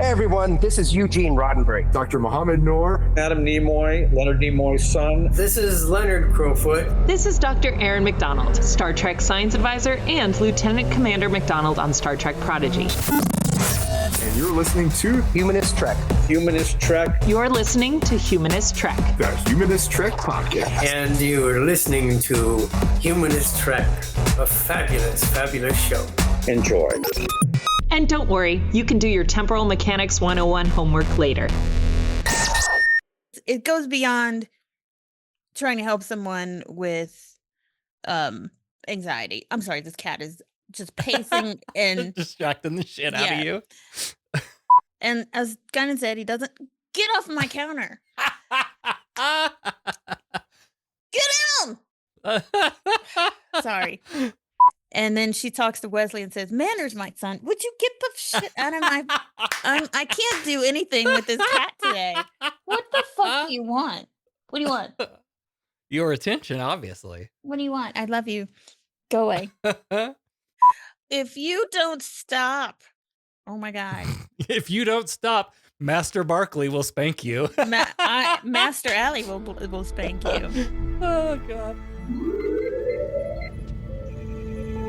everyone, this is Eugene Roddenberry. Dr. Mohammed Noor. Adam Nimoy, Leonard Nimoy's son. This is Leonard Crowfoot. This is Dr. Aaron McDonald, Star Trek Science Advisor and Lieutenant Commander McDonald on Star Trek Prodigy. And you're listening to Humanist Trek. Humanist Trek. You're listening to Humanist Trek. the Humanist Trek podcast. And you're listening to Humanist Trek, a fabulous, fabulous show. Enjoy. And don't worry, you can do your Temporal Mechanics 101 homework later. It goes beyond trying to help someone with anxiety. I'm sorry, this cat is just pacing and distracting the shit out of you. And as Gunnan said, he doesn't get off my counter. Get down! Sorry. And then she talks to Wesley and says, "Manners, my son. Would you get the shit out of my... I can't do anything with this cat today. What the fuck do you want? What do you want? Your attention, obviously. What do you want? I love you. Go away. If you don't stop... Oh, my God. If you don't stop, Master Barclay will spank you. Master Alley will spank you. Oh, God.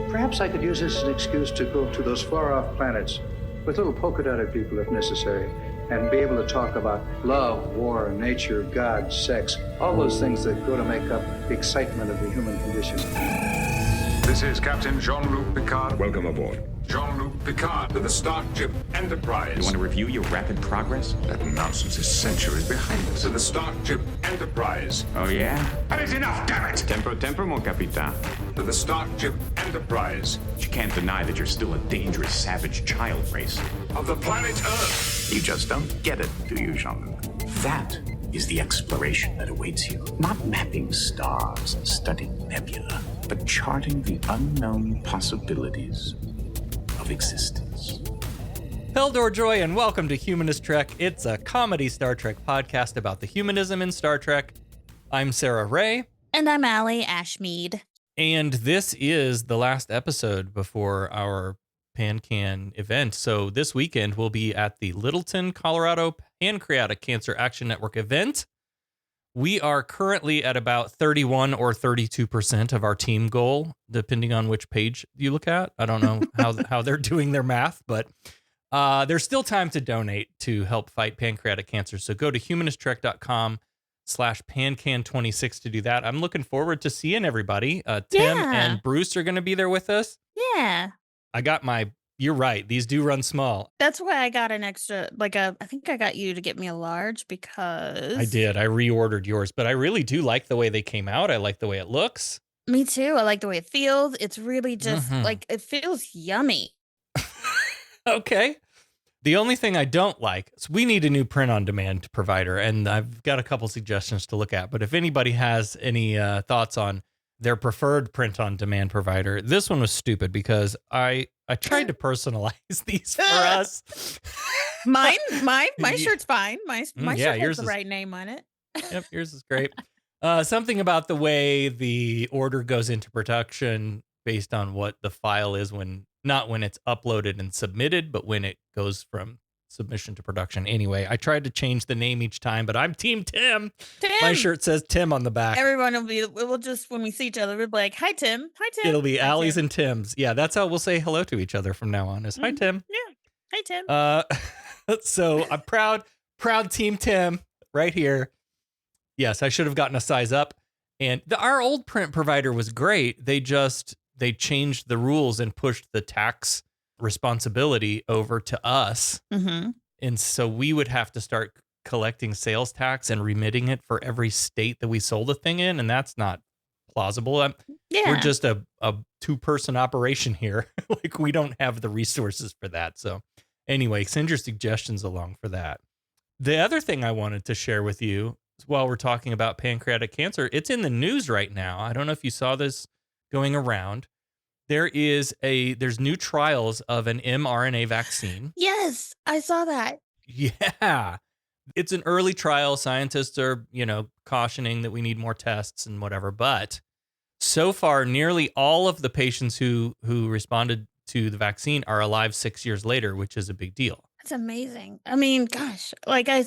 Perhaps I could use this as an excuse to go to those far-off planets with little polka-dotted people if necessary, and be able to talk about love, war, nature, God, sex, all those things that go to make up the excitement of the human condition. This is Captain Jean-Luc Picard. Welcome aboard. Jean-Luc Picard to the Starship Enterprise. You want to review your rapid progress? That nonsense is centuries behind us. To the Starship Enterprise. Oh, yeah? That is enough, damn it! Tempo, mon capitan. To the Starship Enterprise. But you can't deny that you're still a dangerous, savage child race. Of the planet Earth. You just don't get it, do you, Jean-Luc? That is the exploration that awaits you. Not mapping stars and studying nebula, but charting the unknown possibilities of existence. Heldor Joy, and welcome to Humanist Trek. It's a comedy Star Trek podcast about the humanism in Star Trek. I'm Sarah Ray. And I'm Allie Ashmead. And this is the last episode before our PanCan event. So this weekend we'll be at the Littleton, Colorado Pancreatic Cancer Action Network event. We are currently at about 31 or 32% of our team goal, depending on which page you look at. I don't know how they're doing their math, but there's still time to donate to help fight pancreatic cancer. So go to humanisttrek.com/pancan26 to do that. I'm looking forward to seeing everybody. Tim and Bruce are going to be there with us. Yeah. You're right. These do run small. That's why I got an extra, I think I got you to get me a large because... I did. I reordered yours, but I really do like the way they came out. I like the way it looks. Me too. I like the way it feels. It's really just it feels yummy. Okay. The only thing I don't like is we need a new print-on-demand provider, and I've got a couple suggestions to look at. But if anybody has any thoughts on their preferred print-on-demand provider, this one was stupid because I tried to personalize these for us. My shirt's fine. My shirt has the is right name on it. Yep, yours is great. Something about the way the order goes into production based on what the file is not when it's uploaded and submitted, but when it goes from submission to production. Anyway, I tried to change the name each time, but I'm Team Tim. My shirt says Tim on the back. Everyone we'll just, when we see each other, we'll be like, "Hi, Tim. Hi, Tim." It'll be Hi, Allie's Tim. and Tim's. Yeah, that's how we'll say hello to each other from now on is hi, Tim. Yeah. Hi, Tim. So I'm proud Team Tim right here. Yes, I should have gotten a size up. And our old print provider was great. They changed the rules and pushed the tax responsibility over to us. Mm-hmm. And so we would have to start collecting sales tax and remitting it for every state that we sold the thing in. And that's not plausible. We're just a two-person operation here. We don't have the resources for that. So anyway, send your suggestions along for that. The other thing I wanted to share with you while we're talking about pancreatic cancer, it's in the news right now. I don't know if you saw this going around. There's new trials of an mRNA vaccine. Yes, I saw that. Yeah. It's an early trial. Scientists are, cautioning that we need more tests and whatever. But so far, nearly all of the patients who responded to the vaccine are alive 6 years later, which is a big deal. That's amazing. I mean, gosh, like I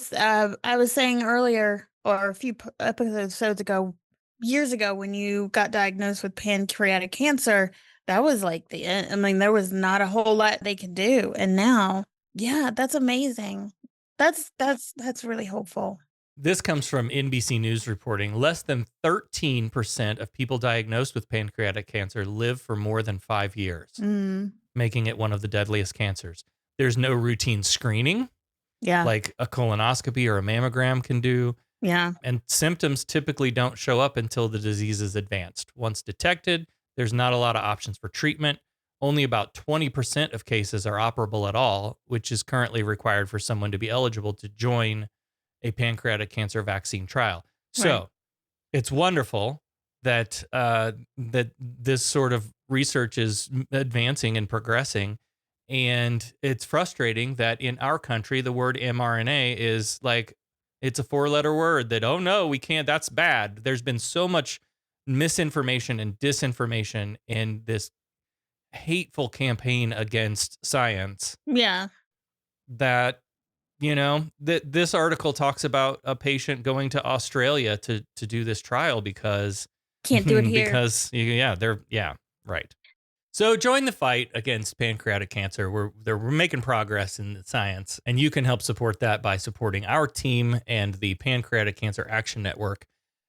was saying earlier, or a few episodes ago, years ago, when you got diagnosed with pancreatic cancer, that was like the end. I mean, there was not a whole lot they could do, and now, yeah, that's amazing. That's really hopeful. This comes from NBC News reporting. Less than 13% of people diagnosed with pancreatic cancer live for more than 5 years, making it one of the deadliest cancers. There's no routine screening, like a colonoscopy or a mammogram can do. Yeah. And symptoms typically don't show up until the disease is advanced. Once detected, there's not a lot of options for treatment. Only about 20% of cases are operable at all, which is currently required for someone to be eligible to join a pancreatic cancer vaccine trial. So it's wonderful that that this sort of research is advancing and progressing. And it's frustrating that in our country, the word mRNA is like, it's a 4-letter word that, oh no, we can't, that's bad. There's been so much misinformation and disinformation in this hateful campaign against science. Yeah. That, you know, this article talks about a patient going to Australia to do this trial because can't do it here. Because right. So join the fight against pancreatic cancer. We're making progress in the science, and you can help support that by supporting our team and the Pancreatic Cancer Action Network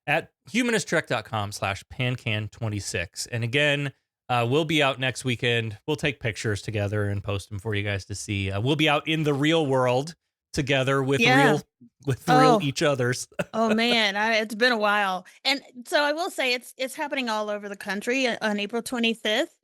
at humanisttrek.com/pancan26. And again, we'll be out next weekend. We'll take pictures together and post them for you guys to see. We'll be out in the real world together with real each others. Oh man, it's been a while. And so I will say it's happening all over the country on April 25th.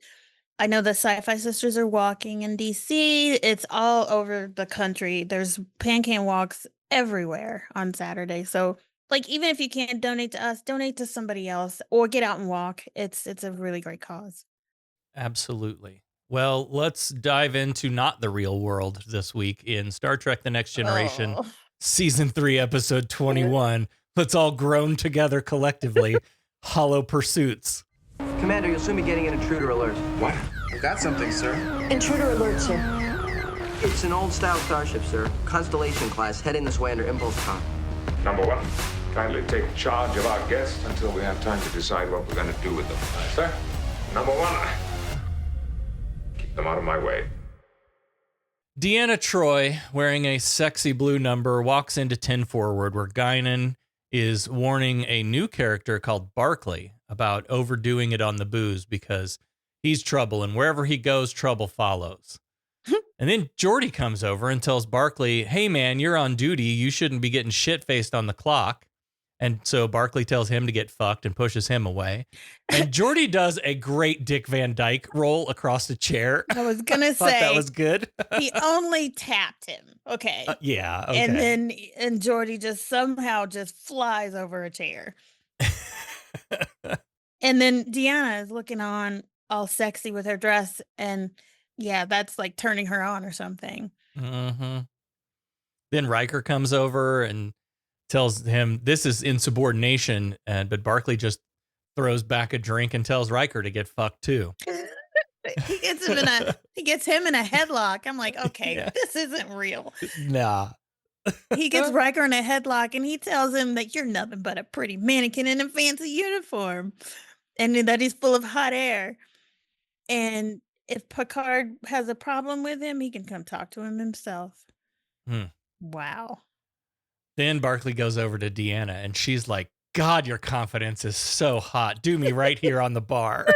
I know the Sci-Fi Sisters are walking in DC. It's all over the country. There's Pancan walks everywhere on Saturday. So like, even if you can't donate to us, donate to somebody else or get out and walk. It's a really great cause. Absolutely. Well, let's dive into not the real world this week in Star Trek The Next Generation, Season 3, Episode 21. Let's all groan together collectively. Hollow Pursuits. Commander, you'll soon be getting an intruder alert. What? Got something, sir. Intruder alert, sir. It's an old-style starship, sir. Constellation class, heading this way under impulse com. Number 1, kindly take charge of our guests until we have time to decide what we're going to do with them. Sir, number 1, keep them out of my way. Deanna Troi, wearing a sexy blue number, walks into 10 Forward, where Guinan is warning a new character called Barclay about overdoing it on the booze because he's trouble, and wherever he goes, trouble follows. And then Geordi comes over and tells Barclay, hey man, you're on duty. You shouldn't be getting shit-faced on the clock. And so Barclay tells him to get fucked and pushes him away. And Geordi does a great Dick Van Dyke roll across the chair. I was going to say. That was good. He only tapped him. Okay. Yeah. Okay. And Geordi just somehow just flies over a chair. And then Deanna is looking on all sexy with her dress. And yeah, that's like turning her on or something. Mm-hmm. Then Riker comes over and tells him this is insubordination, but Barclay just throws back a drink and tells Riker to get fucked too. He gets him in a headlock. I'm like, okay, This isn't real. Nah. He gets Riker in a headlock and he tells him that you're nothing but a pretty mannequin in a fancy uniform, and that he's full of hot air. And if Picard has a problem with him, he can come talk to him himself. Wow. Then Barclay goes over to Deanna and she's like, God, your confidence is so hot. Do me right here on the bar.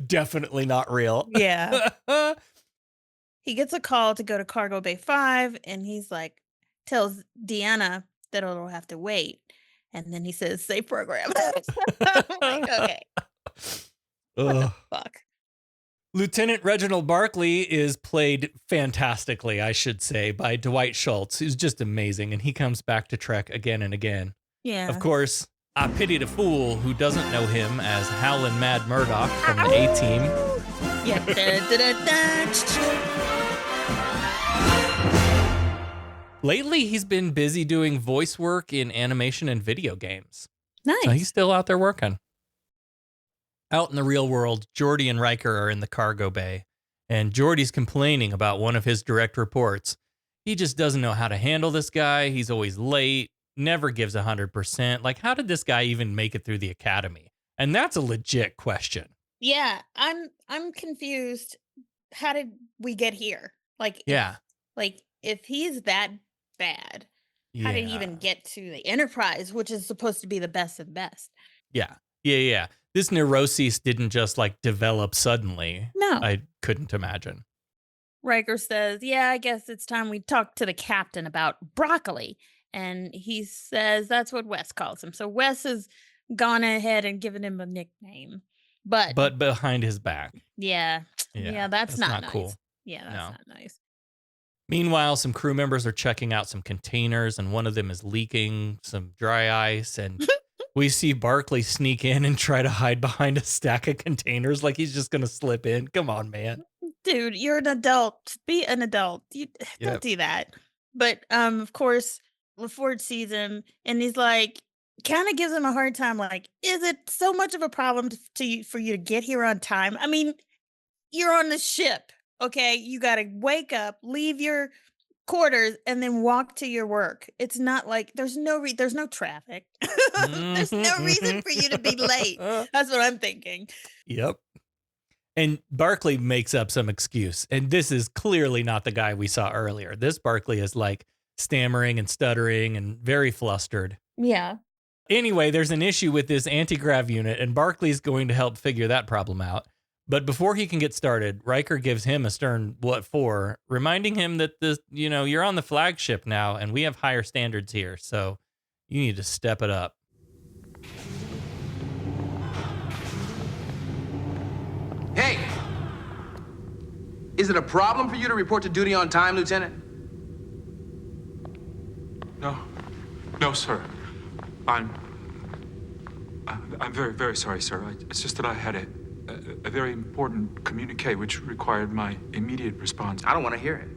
Definitely not real. Yeah. He gets a call to go to Cargo Bay 5 and he's like, tells Deanna that it'll have to wait. And then he says, safe program. I'm like, okay. What the fuck? Lieutenant Reginald Barclay is played fantastically, I should say, by Dwight Schultz, who's just amazing, and he comes back to Trek again and again. Yeah. Of course, I pity the fool who doesn't know him as Howlin' Mad Murdoch from the A-Team. Yeah. Lately, he's been busy doing voice work in animation and video games. Nice. So he's still out there working. Out in the real world, Geordi and Riker are in the cargo bay, And Geordi's complaining about one of his direct reports. He just doesn't know how to handle this guy. He's always late, never gives 100%. Like, how did this guy even make it through the academy? And that's a legit question. Yeah, I'm confused. How did we get here? Like, Yeah. If he's that bad, how did he even get to the Enterprise, which is supposed to be the best of the best? Yeah. This neuroses didn't just like develop suddenly. No. I couldn't imagine. Riker says, yeah, I guess it's time we talk to the captain about broccoli. And he says that's what Wes calls him. So Wes has gone ahead and given him a nickname. But behind his back. Yeah, that's not nice. Cool. Yeah, that's not nice. Meanwhile, some crew members are checking out some containers, and one of them is leaking some dry ice, and we see Barclay sneak in and try to hide behind a stack of containers like he's just going to slip in. Come on, man. Dude, you're an adult. Be an adult. You don't do that. But, of course, LaForge sees him, and he's like, kind of gives him a hard time. Like, is it so much of a problem for you to get here on time? I mean, you're on the ship, okay? You got to wake up, leave your quarters, and then walk to your work. It's not like there's no traffic. There's no reason for you to be late. That's what I'm thinking. Yep. And Barclay makes up some excuse. And this is clearly not the guy we saw earlier. This Barclay is like stammering and stuttering and very flustered. Yeah. Anyway, there's an issue with this anti-grav unit, and Barclay's going to help figure that problem out. But before he can get started, Riker gives him a stern what for, reminding him that you're on the flagship now, and we have higher standards here, so you need to step it up. Hey! Is it a problem for you to report to duty on time, Lieutenant? No, sir. I'm very, very sorry, sir. It's just that I had a very important communique which required my immediate response. I don't want to hear it.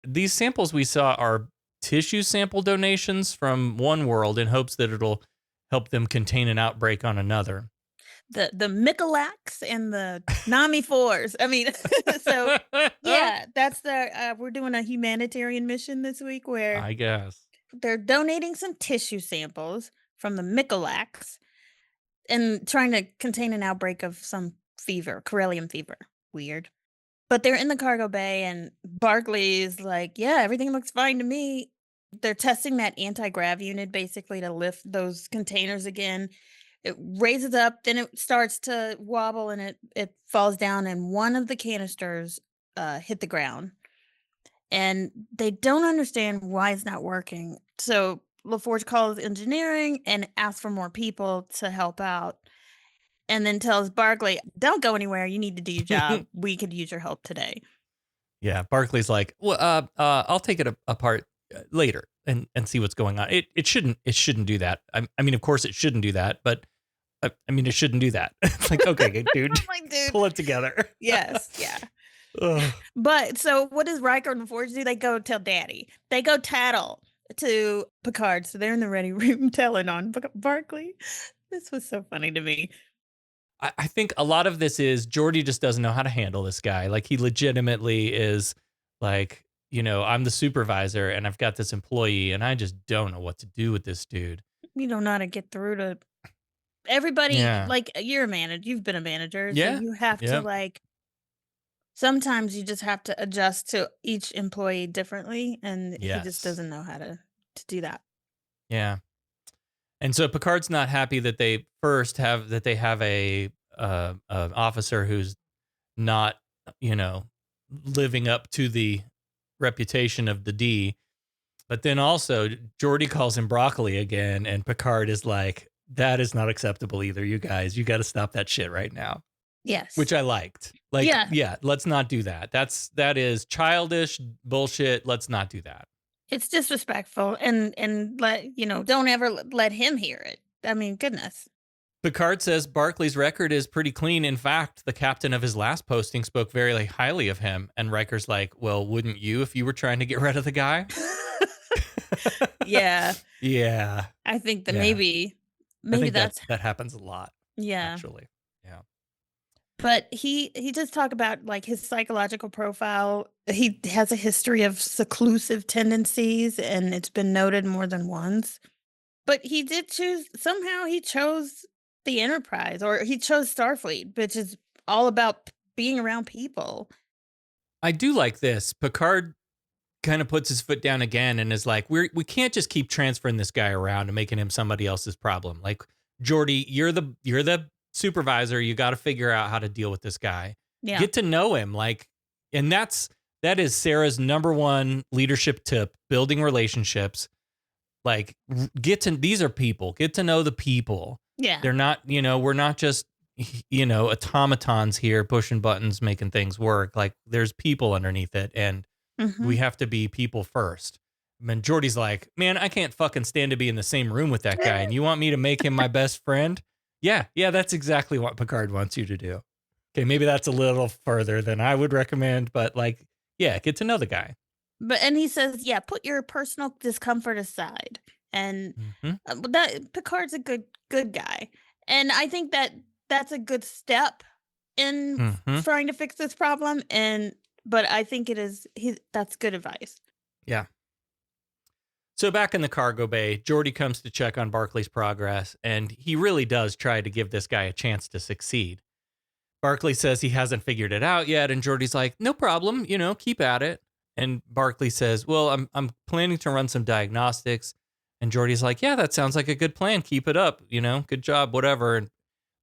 These samples we saw are tissue sample donations from one world in hopes that it'll help them contain an outbreak on another. The Micolax and the Nami 4s. I mean, so yeah, that's we're doing a humanitarian mission this week where I guess they're donating some tissue samples from the Micolax and trying to contain an outbreak of some fever, Corellium fever. Weird. But they're in the cargo bay and Barclay is like, yeah, everything looks fine to me. They're testing that anti-grav unit basically to lift those containers again. It raises up, then it starts to wobble and it falls down and one of the canisters hit the ground. And they don't understand why it's not working. So LaForge calls engineering and asks for more people to help out. And then tells Barclay, don't go anywhere. You need to do your job. We could use your help today. Yeah, Barclay's like, well, I'll take it apart later and see what's going on. It shouldn't do that. I mean, of course it shouldn't do that, but I mean, it shouldn't do that. It's like, okay, dude, like, dude, pull it together. Yes, yeah. But so what does Riker and LaForge do? They go tell Daddy. They go tattle to Picard. So they're in the ready room telling on Barclay. This was so funny to me. I think a lot of this is Geordi just doesn't know how to handle this guy. Like he legitimately is like, I'm the supervisor and I've got this employee and I just don't know what to do with this dude. You don't know how to get through to everybody. Yeah. Like you're a manager. You've been a manager. Yeah. So you have to like, sometimes you just have to adjust to each employee differently. And he just doesn't know how to do that. Yeah. And so Picard's not happy that they have a officer who's not, living up to the reputation of the D. But then also Geordi calls him broccoli again, and Picard is like, that is not acceptable either, you guys. You got to stop that shit right now. Yes. Which I liked. Like, yeah, let's not do that. That is childish bullshit. Let's not do that. It's disrespectful and don't ever let him hear it. I mean, goodness. Picard says Barclay's record is pretty clean. In fact, the captain of his last posting spoke very highly of him. And Riker's like, well, wouldn't you if you were trying to get rid of the guy? Yeah. Yeah. I think that maybe I think that happens a lot. Yeah. Actually. Yeah. But he does talk about like his psychological profile. He has a history of seclusive tendencies, and it's been noted more than once. But he did somehow he chose the Enterprise, or he chose Starfleet, which is all about being around people. I do like this. Picard kind of puts his foot down again and is like, we can't just keep transferring this guy around and making him somebody else's problem. Like, Geordi, you're the supervisor. You got to figure out how to deal with this guy. Yeah. Get to know him. Like, and that is Sarah's number one leadership tip: building relationships. Like, these are people. Get to know the people. Yeah. They're not, we're not just, automatons here pushing buttons, making things work. Like, there's people underneath it, and we have to be people first. And Geordi's like, man, I can't fucking stand to be in the same room with that guy. And you want me to make him my best friend? Yeah, that's exactly what Picard wants you to do. Okay, maybe that's a little further than I would recommend, but like, yeah, get to know the guy. And he says, yeah, put your personal discomfort aside. And that Picard's a good guy. And I think that's a good step in trying to fix this problem. But I think that's good advice. Yeah. So back in the cargo bay, Geordi comes to check on Barclay's progress, and he really does try to give this guy a chance to succeed. Barclay says he hasn't figured it out yet, and Geordi's like, no problem, keep at it. And Barclay says, well, I'm planning to run some diagnostics. And Geordi's like, yeah, that sounds like a good plan. Keep it up, good job, whatever. And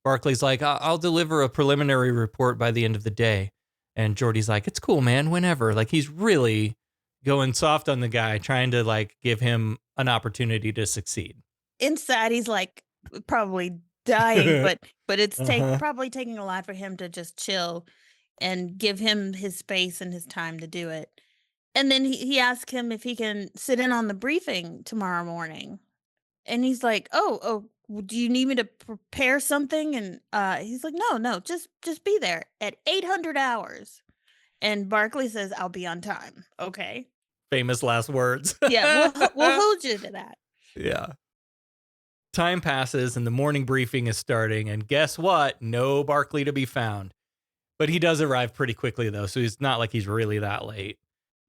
Barclay's like, I'll deliver a preliminary report by the end of the day. And Geordi's like, it's cool, man, whenever. Like, he's really going soft on the guy, trying to like give him an opportunity to succeed. Inside, he's like probably dying, but it's probably taking a lot for him to just chill and give him his space and his time to do it. And then he asked him if he can sit in on the briefing tomorrow morning. And he's like, oh, do you need me to prepare something? And he's like, no, just be there at 800 hours. And Barclay says, I'll be on time. Okay. Famous last words. Yeah, we'll hold you to that. Yeah. Time passes and the morning briefing is starting. And guess what? No Barclay to be found. But he does arrive pretty quickly, though. So he's not like he's really that late.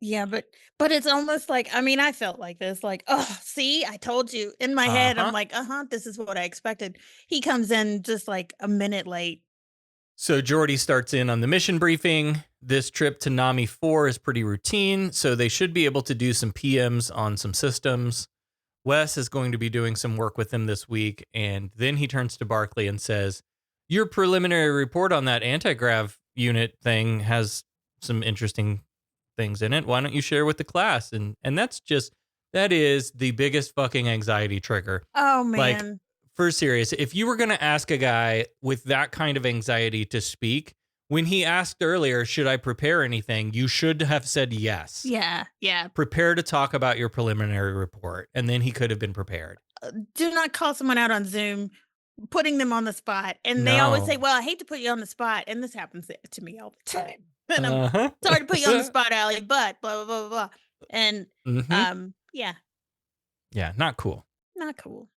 Yeah, but it's almost like, I felt like this, like, oh, see, I told you. In my head, I'm like, this is what I expected. He comes in just like a minute late. So Geordi starts in on the mission briefing. This trip to Nami 4 is pretty routine, so they should be able to do some PMs on some systems. Wes is going to be doing some work with him this week, and then he turns to Barclay and says, your preliminary report on that anti-grav unit thing has some interesting things in it. Why don't you share with the class? And that is the biggest fucking anxiety trigger. Oh, man. Like, for serious, if you were going to ask a guy with that kind of anxiety to speak, when he asked earlier, should I prepare anything? You should have said yes. Yeah. Prepare to talk about your preliminary report. And then he could have been prepared. Do not call someone out on Zoom, putting them on the spot. And they always say, well, I hate to put you on the spot. And this happens to me all the time. And I'm sorry to put you on the spot, Allie, but blah, blah, blah, blah. And yeah. Yeah, not cool. Not cool.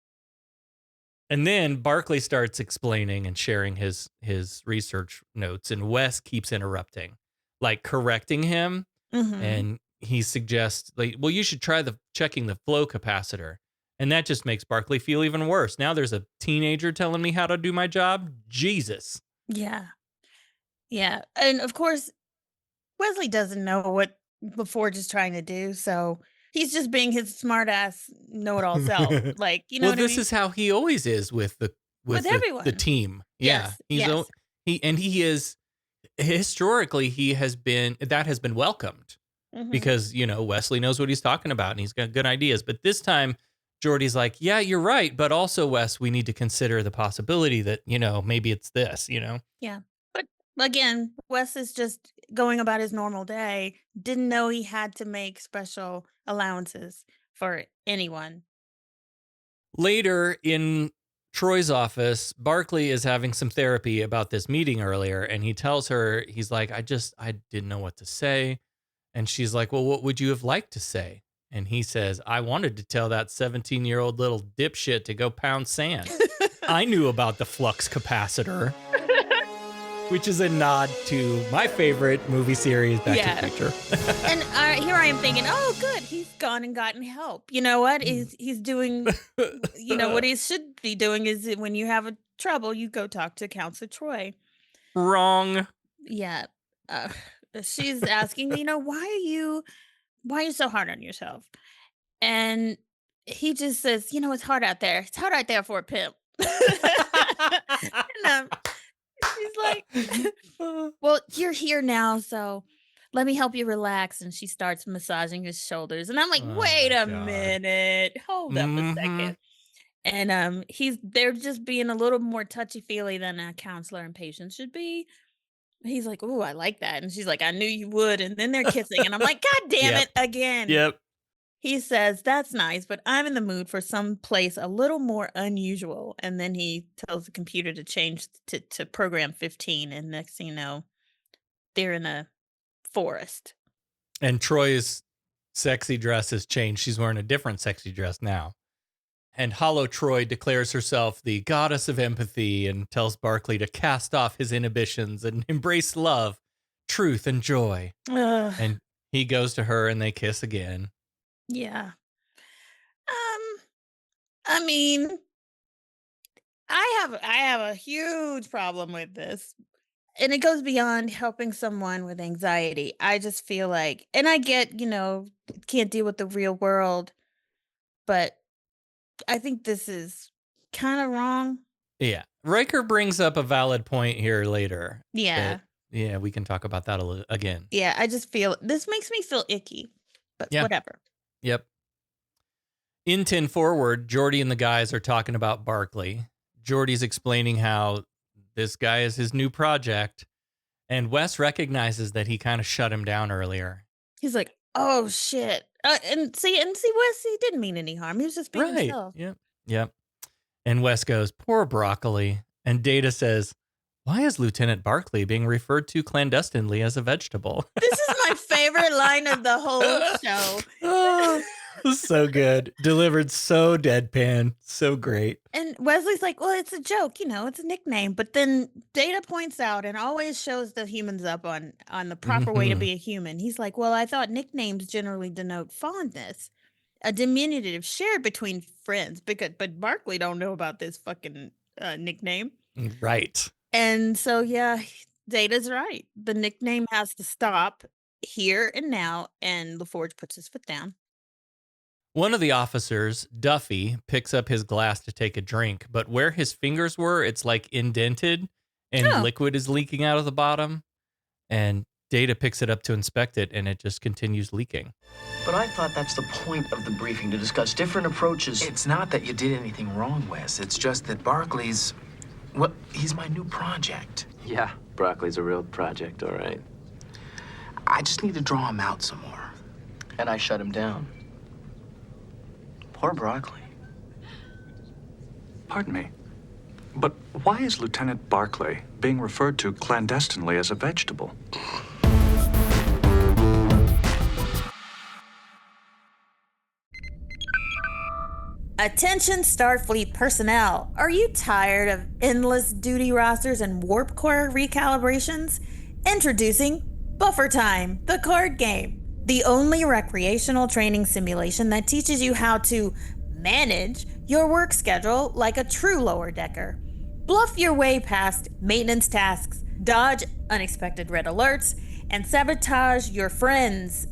And then Barclay starts explaining and sharing his research notes, and Wes keeps interrupting, like correcting him. And he suggests, like, well, you should try checking the flow capacitor. And that just makes Barclay feel even worse. Now there's a teenager telling me how to do my job. Jesus. Yeah. And of course, Wesley doesn't know what LaForge is trying to do, so he's just being his smart ass know-it-all self. Like, well, this is how he always is with everyone. The team. Yeah. Yes. He is historically has been welcomed because, Wesley knows what he's talking about and he's got good ideas. But this time Geordi's like, yeah, you're right. But also, Wes, we need to consider the possibility that, maybe it's this, Yeah. But again, Wes is just going about his normal day. Didn't know he had to make special allowances for anyone. Later in Troy's office, Barclay is having some therapy about this meeting earlier. And he tells her, he's like, I didn't know what to say. And she's like, well, what would you have liked to say? And he says, I wanted to tell that 17-year-old little dipshit to go pound sand. I knew about the flux capacitor, which is a nod to my favorite movie series, Back to the Future. And here I am thinking, oh, good, he's gone and gotten help. You know what? He's doing, what he should be doing is when you have a trouble, you go talk to Counselor Troy. Wrong. Yeah. She's asking, why are you so hard on yourself? And he just says, it's hard out there. It's hard out there for a pimp. And she's like, well, you're here now, so let me help you relax. And she starts massaging his shoulders. And I'm like, wait a minute. Hold up a second. And they're just being a little more touchy-feely than a counselor and patient should be. He's like, "Ooh, I like that." And she's like, "I knew you would." And then they're kissing. And I'm like, God damn it again. Yep. He says, "That's nice, but I'm in the mood for some place a little more unusual." And then he tells the computer to change to program 15. And next thing you know, they're in a forest. And Troy's sexy dress has changed. She's wearing a different sexy dress now. And Holo Troy declares herself the goddess of empathy and tells Barclay to cast off his inhibitions and embrace love, truth, and joy. And he goes to her and they kiss again. Yeah. I mean, I have a huge problem with this. And it goes beyond helping someone with anxiety. I just feel like, and I get, can't deal with the real world, but I think this is kind of wrong. Yeah. Riker brings up a valid point here later. Yeah. We can talk about that again. Yeah, I just feel, this makes me feel icky, but whatever. Yep. In 10 Forward, Geordi and the guys are talking about Barclay. Geordi's explaining how this guy is his new project, and Wes recognizes that he kind of shut him down earlier. He's like, oh, shit. And see, Wes, he didn't mean any harm. He was just being himself. Yep. And Wes goes, poor Broccoli. And Data says, why is Lieutenant Barclay being referred to clandestinely as a vegetable? This is my favorite line of the whole show. So good. Delivered so deadpan. So great. And Wesley's like, well, it's a joke, it's a nickname. But then Data points out and always shows the humans up on the proper way to be a human. He's like, well, I thought nicknames generally denote fondness, a diminutive shared between friends. But Barclay don't know about this fucking nickname. Right. And so, yeah, Data's right. The nickname has to stop here and now. And LaForge puts his foot down. One of the officers, Duffy, picks up his glass to take a drink, but where his fingers were, it's like indented and liquid is leaking out of the bottom. And Data picks it up to inspect it, and it just continues leaking. But I thought that's the point of the briefing, to discuss different approaches. It's not that you did anything wrong, Wes. It's just that Barclay's, well, he's my new project. Yeah, Broccoli's a real project, all right. I just need to draw him out some more. And I shut him down. Poor Broccoli. Pardon me, but why is Lieutenant Barclay being referred to clandestinely as a vegetable? Attention Starfleet personnel. Are you tired of endless duty rosters and warp core recalibrations? Introducing Buffer Time, the card game. The only recreational training simulation that teaches you how to manage your work schedule like a true lower decker. Bluff your way past maintenance tasks, dodge unexpected red alerts, and sabotage your friends,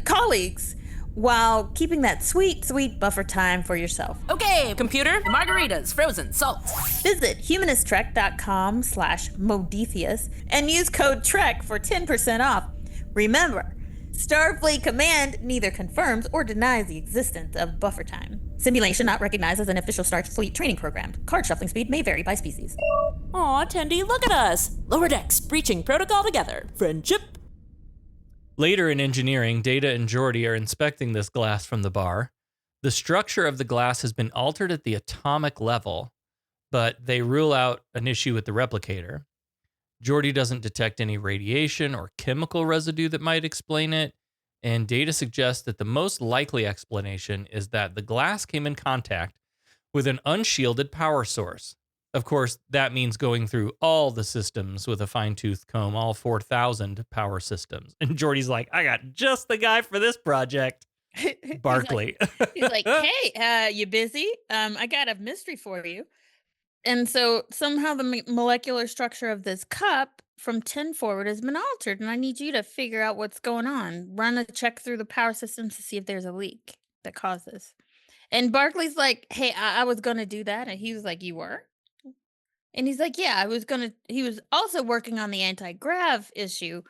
colleagues, while keeping that sweet, sweet buffer time for yourself. Okay, computer, margaritas, frozen, salt. Visit humanisttrek.com/Modiphius and use code TREK for 10% off. Remember, Starfleet Command neither confirms or denies the existence of buffer time. Simulation not recognized as an official Starfleet training program. Card shuffling speed may vary by species. Aw, Tendy, look at us. Lower decks, breaching protocol together. Friendship. Later in engineering, Data and Geordi are inspecting this glass from the bar. The structure of the glass has been altered at the atomic level, but they rule out an issue with the replicator. Geordi doesn't detect any radiation or chemical residue that might explain it, and Data suggests that the most likely explanation is that the glass came in contact with an unshielded power source. Of course, that means going through all the systems with a fine-tooth comb, all 4,000 power systems. And Geordi's like, I got just the guy for this project. Barclay. He's like, hey, you busy? I got a mystery for you. And so somehow the molecular structure of this cup from 10 forward has been altered, and I need you to figure out what's going on. Run a check through the power systems to see if there's a leak that causes. And Barclay's like, hey, I was going to do that. And he was like, you were? And he's like, yeah, he was also working on the anti-grav issue.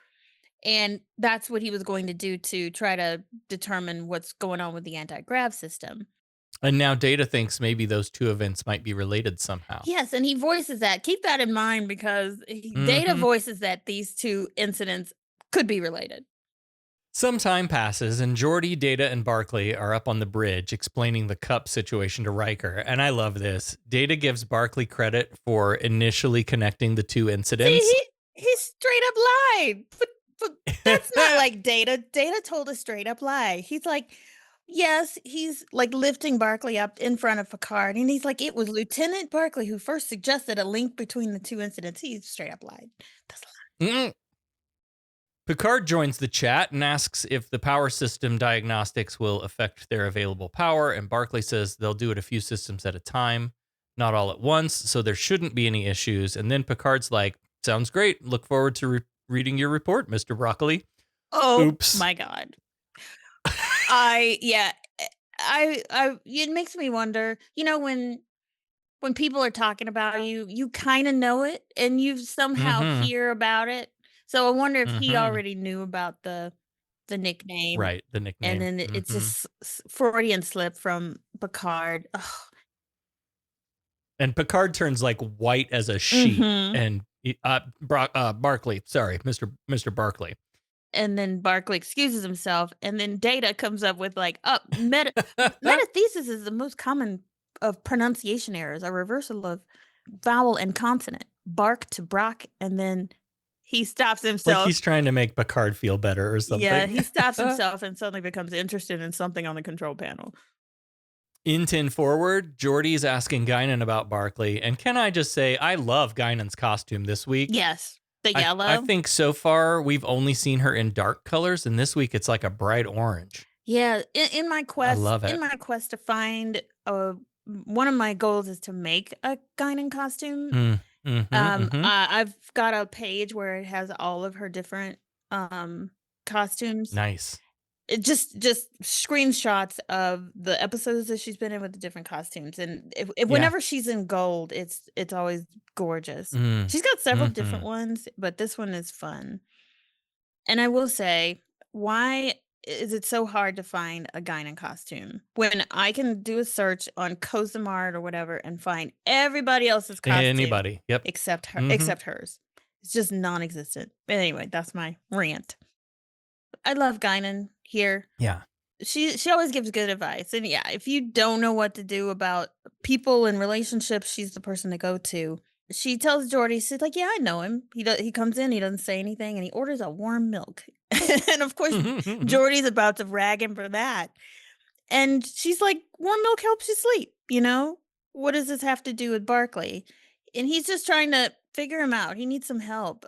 And that's what he was going to do to try to determine what's going on with the anti-grav system. And now Data thinks maybe those two events might be related somehow. Yes, and he voices that. Keep that in mind because Data voices that these two incidents could be related. Some time passes, and Geordi, Data, and Barclay are up on the bridge explaining the cup situation to Riker. And I love this. Data gives Barclay credit for initially connecting the two incidents. See, he straight up lied. But that's not like Data. Data told a straight up lie. He's like, yes, he's like lifting Barclay up in front of Picard. And he's like, it was Lieutenant Barclay who first suggested a link between the two incidents. He straight up lied. That's a lie. Picard joins the chat and asks if the power system diagnostics will affect their available power. And Barclay says they'll do it a few systems at a time, not all at once. So there shouldn't be any issues. And then Picard's like, sounds great. Look forward to reading your report, Mr. Broccoli. Oh, oops. My God. It makes me wonder, when people are talking about you, you kind of know it and you somehow hear about it. So I wonder if he already knew about the nickname. Right, the nickname. And then it's just Freudian slip from Picard. Ugh. And Picard turns like white as a sheet. And Barclay, sorry, Mr. Barclay. And then Barclay excuses himself, and then Data comes up with like, metathesis is the most common of pronunciation errors, a reversal of vowel and consonant, bark to brock, and then he stops himself. Like he's trying to make Picard feel better or something. Yeah, he stops himself and suddenly becomes interested in something on the control panel. In 10 forward, Geordi's asking Guinan about Barclay, and can I just say, I love Guinan's costume this week. Yes. The yellow? I think so far we've only seen her in dark colors, and this week it's like a bright orange. Yeah, in my quest, I love it. In my quest to find one of my goals is to make a Guinan costume. I've got a page where it has all of her different costumes. Nice. It just screenshots of the episodes that she's been in with the different costumes, and whenever she's in gold, it's always gorgeous. She's got several different ones, but this one is fun. And I will say, why is it so hard to find a Guinan costume when I can do a search on Cosmart or whatever and find everybody else's costume? Anybody, yep, except her, except hers. It's just non-existent. But anyway, that's my rant. I love Guinan here. Yeah. She always gives good advice. And yeah, if you don't know what to do about people and relationships, she's the person to go to. She tells Geordi, she's like, yeah, I know him. He comes in, he doesn't say anything, and he orders a warm milk. And of course, Geordi's about to rag him for that. And she's like, warm milk helps you sleep, What does this have to do with Barclay? And he's just trying to figure him out. He needs some help.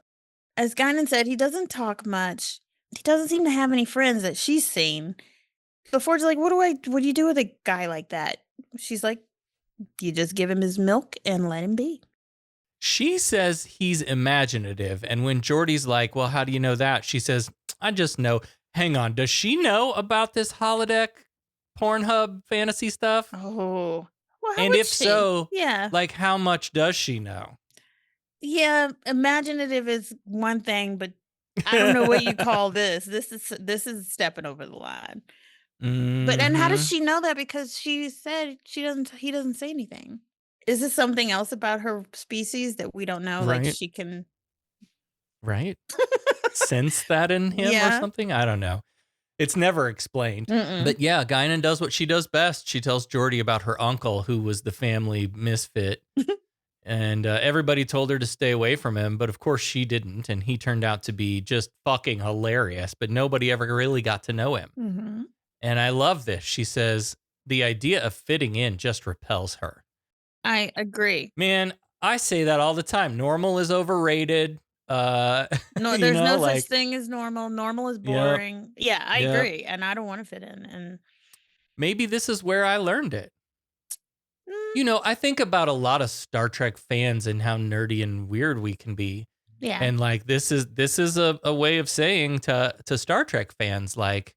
As Guinan said, he doesn't talk much. He doesn't seem to have any friends that she's seen. Before, she's like, what do you do with a guy like that? She's like, you just give him his milk and let him be. She says he's imaginative. And when Geordi's like, well, how do you know that? She says, I just know. Hang on. Does she know about this holodeck Pornhub fantasy stuff? Oh, well, and if she? So, yeah, like how much does she know? Yeah, imaginative is one thing, but I don't know what you call this. This is stepping over the line. But and how does she know that? Because she said he doesn't say anything. Is this something else about her species that we don't know? Right. Like she can sense that in him or something? I don't know. It's never explained. But yeah, Guinan does what she does best. She tells Geordi about her uncle, who was the family misfit. And everybody told her to stay away from him, but of course she didn't. And he turned out to be just fucking hilarious, but nobody ever really got to know him. And I love this. She says the idea of fitting in just repels her. I agree. Man, I say that all the time. Normal is overrated. No, you there's know, no like, such thing as normal. Normal is Yep. boring. Yeah, I Yep. agree. And I don't want to fit in. And maybe this is where I learned it. You know, I think about a lot of Star Trek fans and how nerdy and weird we can be. yeah. And like this is a way of saying to Star Trek fans, like,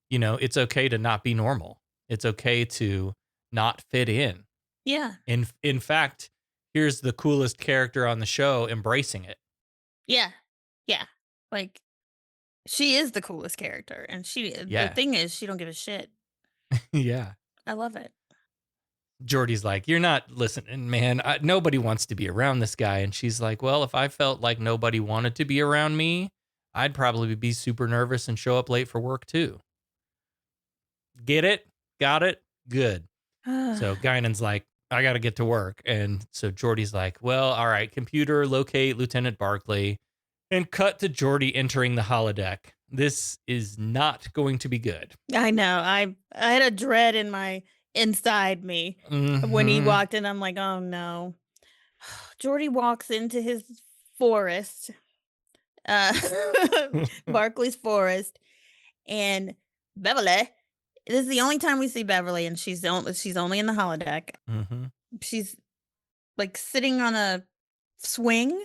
you know, it's okay to not be normal. It's okay to not fit in. Yeah. In fact, here's the coolest character on the show embracing it. Yeah. Yeah. Like, she is the coolest character. And Yeah. the thing is, she don't give a shit. Yeah. I love it. Geordi's like, you're not listening, man. Nobody wants to be around this guy. And she's like, well, if I felt like nobody wanted to be around me, I'd probably be super nervous and show up late for work too. Get it? Got it? Good. So Guinan's like, I got to get to work. And so Geordi's like, well, all right, computer, locate Lieutenant Barclay, and cut to Geordi entering the holodeck. This is not going to be good. I know. I had a dread in my inside me when he walked in. I'm like, oh no. Geordi walks into his forest, Barclay's forest, and Beverly. This is the only time we see Beverly, and she's only in the holodeck. She's like sitting on a swing,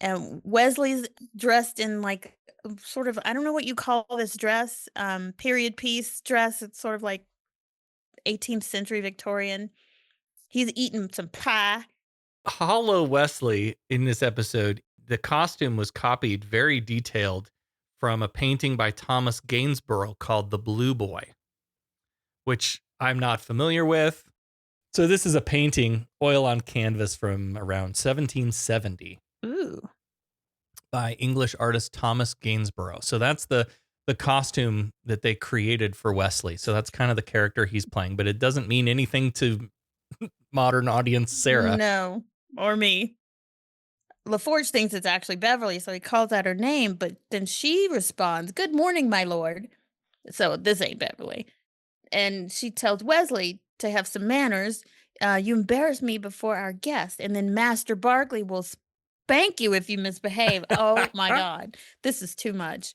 and Wesley's dressed in like sort of, I don't know what you call this dress, period piece dress. It's sort of like 18th century Victorian. He's eating some pie. Hollow Wesley in this episode, the costume was copied very detailed from a painting by Thomas Gainsborough called The Blue Boy, which I'm not familiar with. So this is a painting, oil on canvas, from around 1770. Ooh. By English artist Thomas Gainsborough. So that's the costume that they created for Wesley. So that's kind of the character he's playing, but it doesn't mean anything to modern audience Sarah. No, or me. LaForge thinks it's actually Beverly, so he calls out her name, but then she responds, "Good morning, my lord." So this ain't Beverly. And she tells Wesley to have some manners. You embarrass me before our guest, and then Master Barclay will spank you if you misbehave. Oh my God, this is too much.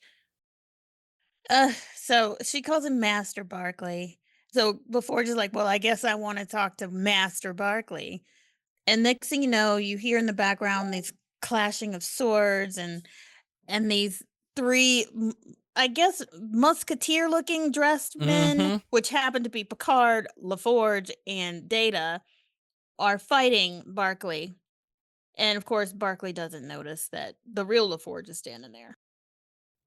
So she calls him Master Barclay. So LaForge is like, well, I guess I want to talk to Master Barclay. And next thing you know, you hear in the background these clashing of swords and these three, I guess, musketeer-looking dressed men, which happen to be Picard, LaForge, and Data, are fighting Barclay. And of course, Barclay doesn't notice that the real LaForge is standing there.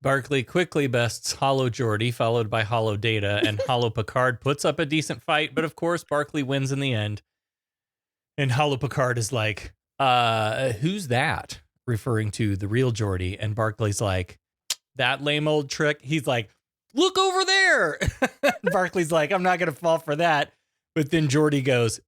Barclay quickly bests Hollow Geordi, followed by Hollow Data, and Hollow Picard puts up a decent fight, but of course, Barclay wins in the end. And Hollow Picard is like, who's that? Referring to the real Geordi. And Barclay's like, that lame old trick. He's like, look over there. Barclay's like, I'm not going to fall for that. But then Geordi goes,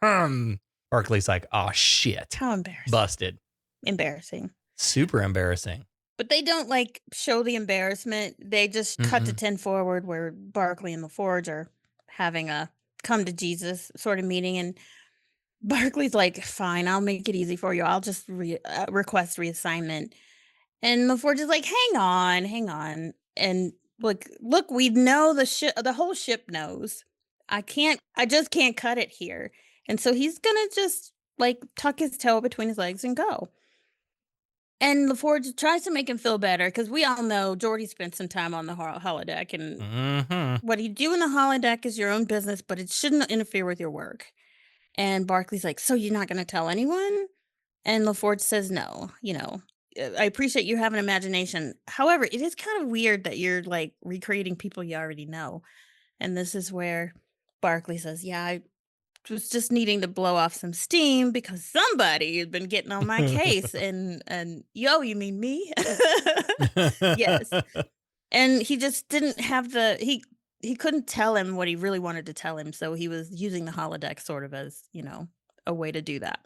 Barclay's like, oh, shit. How embarrassing. Busted. Embarrassing. Super embarrassing. But they don't like show the embarrassment. They just cut to 10 forward where Barclay and LaForge are having a come to Jesus sort of meeting. And Barclay's like, fine, I'll make it easy for you. I'll just request reassignment. And LaForge is like, hang on. And look, we know the whole ship knows. I just can't cut it here. And so he's going to just like tuck his toe between his legs and go. And LaForge tries to make him feel better because we all know Geordi spent some time on the holodeck. And what you do in the holodeck is your own business, but it shouldn't interfere with your work. And Barclay's like, so you're not going to tell anyone? And LaForge says, no, I appreciate you have an imagination. However, it is kind of weird that you're like recreating people you already know. And this is where Barclay says, yeah, I was just needing to blow off some steam because somebody had been getting on my case. and yo, you mean me? Yes. And he just didn't have he couldn't tell him what he really wanted to tell him. So he was using the holodeck sort of as, a way to do that.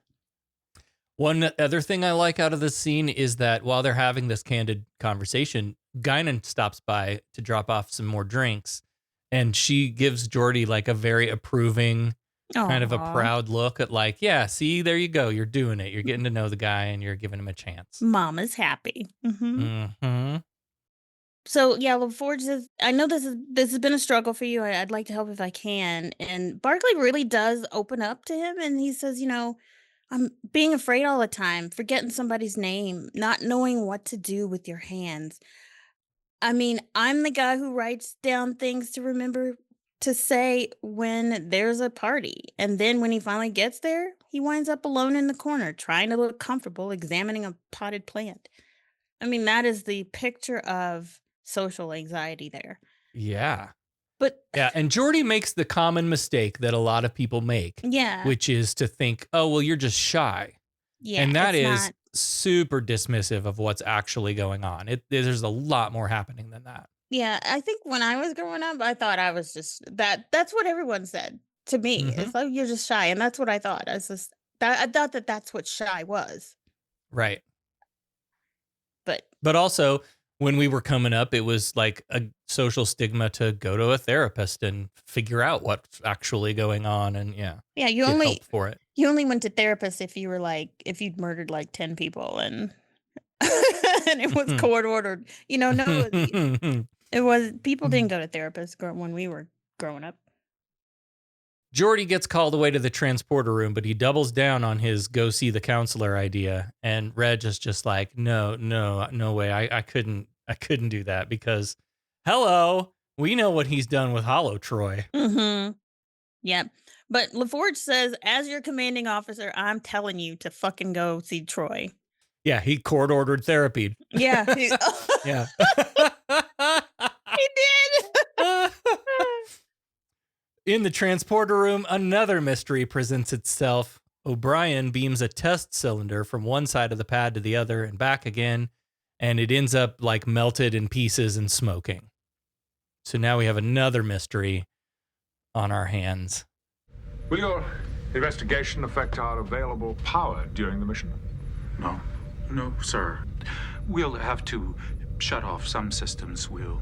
One other thing I like out of this scene is that while they're having this candid conversation, Guinan stops by to drop off some more drinks. And she gives Geordi like a very approving, kind of a Aw. proud look at like, yeah, see, there you go. You're doing it. You're getting to know the guy and you're giving him a chance. Mama's happy. Mm-hmm. So yeah, LaForge says, "I know this has been a struggle for you. I'd like to help if I can." And Barclay really does open up to him, and he says, "I'm being afraid all the time, forgetting somebody's name, not knowing what to do with your hands. I mean, I'm the guy who writes down things to remember to say when there's a party, and then when he finally gets there, he winds up alone in the corner, trying to look comfortable, examining a potted plant." I mean, that is the picture of social anxiety there. Yeah. But yeah, and Geordi makes the common mistake that a lot of people make, yeah. which is to think, oh, well, you're just shy. Yeah, and that it's is not- super dismissive of what's actually going on. There's a lot more happening than that. Yeah, I think when I was growing up, I thought I was just that's what everyone said to me. It's like you're just shy, and that's what I thought. I was just I thought that that's what shy was. Right. But also, when we were coming up, it was like a social stigma to go to a therapist and figure out what's actually going on, and yeah, get help for it. You only went to therapists if you were like if you'd murdered like 10 people and and it was court ordered. No, it was people didn't go to therapists when we were growing up. Geordi gets called away to the transporter room, but he doubles down on his go see the counselor idea. And Reg is just like, no way. I couldn't do that because, hello, we know what he's done with Hollow Troy. Yep. But LaForge says, as your commanding officer, I'm telling you to fucking go see Troy. Yeah, he court ordered therapy. Yeah. Yeah. He did. In the transporter room, another mystery presents itself. O'Brien beams a test cylinder from one side of the pad to the other and back again, and it ends up like melted in pieces and smoking. So now we have another mystery on our hands. Will your investigation affect our available power during the mission? No, sir. We'll have to shut off some systems. We'll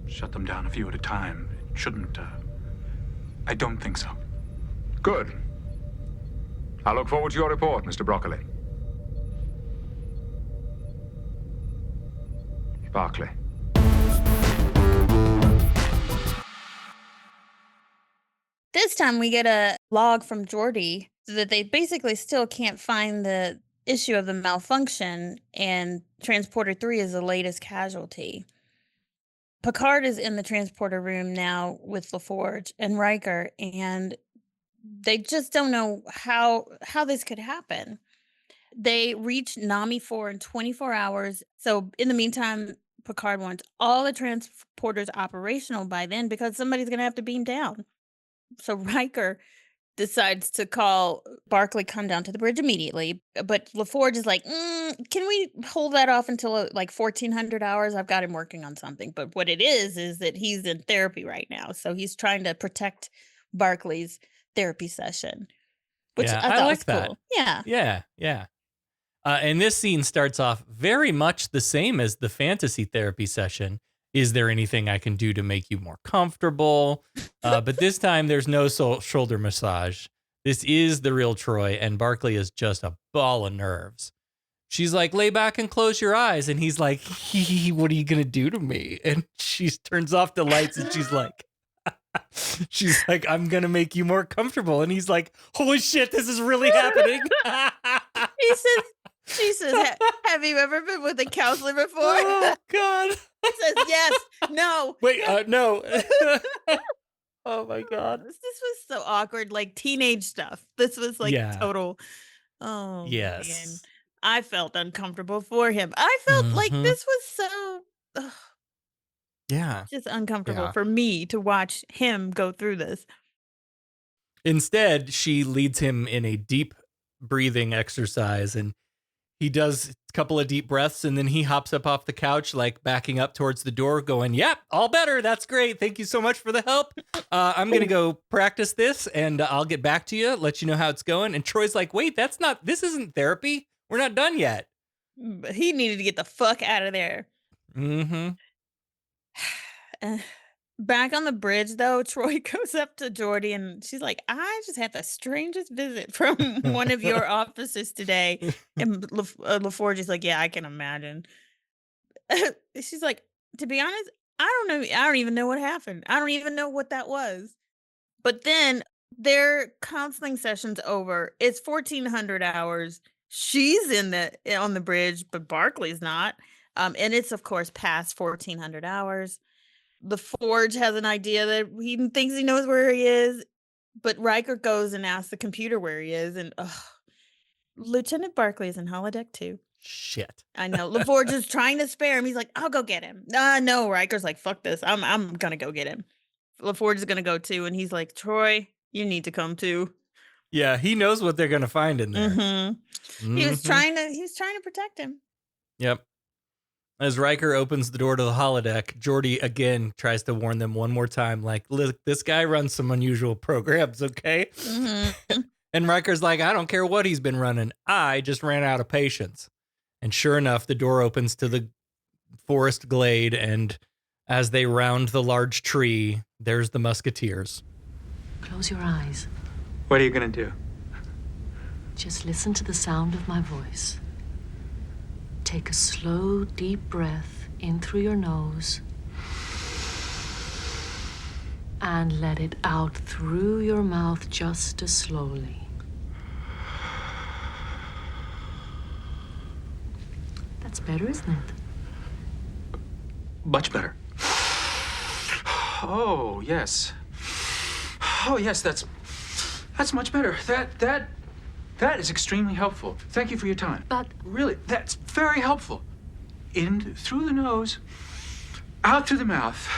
shut them down a few at a time. It shouldn't. I don't think so. Good. I look forward to your report, Mr. Broccoli. Barclay. This time we get a log from Geordi that they basically still can't find the issue of the malfunction, and Transporter 3 is the latest casualty. Picard is in the transporter room now with LaForge and Riker, and they just don't know how this could happen. They reach Nami 4 in 24 hours. So in the meantime, Picard wants all the transporters operational by then because somebody's going to have to beam down. So Riker decides to call Barclay come down to the bridge immediately. But LaForge is like, can we hold that off until like 1400 hours? I've got him working on something. But what it is that he's in therapy right now. So he's trying to protect Barclay's therapy session, which I thought was cool. Yeah. Yeah. And this scene starts off very much the same as the fantasy therapy session. Is there anything I can do to make you more comfortable? But this time there's no shoulder massage. This is the real Troy, and Barclay is just a ball of nerves. She's like, lay back and close your eyes. And he's like, what are you going to do to me? And she turns off the lights and she's like, I'm going to make you more comfortable. And he's like, holy shit, this is really happening. She says, have you ever been with a counselor before? Oh, God. He says, yes, no. Wait, no. Oh, my God. This was so awkward, like teenage stuff. This was like total. Oh, yes. Man. I felt uncomfortable for him. I felt like this was so. Just uncomfortable for me to watch him go through this. Instead, she leads him in a deep breathing exercise, and he does a couple of deep breaths, and then he hops up off the couch, like backing up towards the door, going, yep, all better. That's great. Thank you so much for the help. I'm going to go practice this, and I'll get back to you, let you know how it's going. And Troy's like, wait, this isn't therapy. We're not done yet. But he needed to get the fuck out of there. Back on the bridge, though, Troy goes up to Geordi and she's like, I just had the strangest visit from one of your officers today. And LaForge is like, yeah, I can imagine. She's like, to be honest, I don't know. I don't even know what happened. I don't even know what that was. But then their counseling session's over. It's 1400 hours. She's on the bridge, but Barclay's not. And it's, of course, past 1400 hours. The Forge has an idea that he thinks he knows where he is, but Riker goes and asks the computer where he is, and Lieutenant Barclay is in holodeck too. Shit. I know. LaForge is trying to spare him. He's like, I'll go get him. No, Riker's like, fuck this. I'm gonna go get him. LaForge is gonna go too, and he's like, Troy, you need to come too. Yeah, he knows what they're gonna find in there. He was trying to protect him. Yep. As Riker opens the door to the holodeck, Geordi again tries to warn them one more time, like, look, this guy runs some unusual programs, okay? And Riker's like, I don't care what he's been running. I just ran out of patience. And sure enough, the door opens to the forest glade, and as they round the large tree, there's the Musketeers. Close your eyes. What are you going to do? Just listen to the sound of my voice. Take a slow, deep breath in through your nose and let it out through your mouth just as slowly. That's better, isn't it? Much better. Oh, yes. Oh, yes, that's much better. That is extremely helpful. Thank you for your time. But really, that's very helpful. In through the nose, out through the mouth.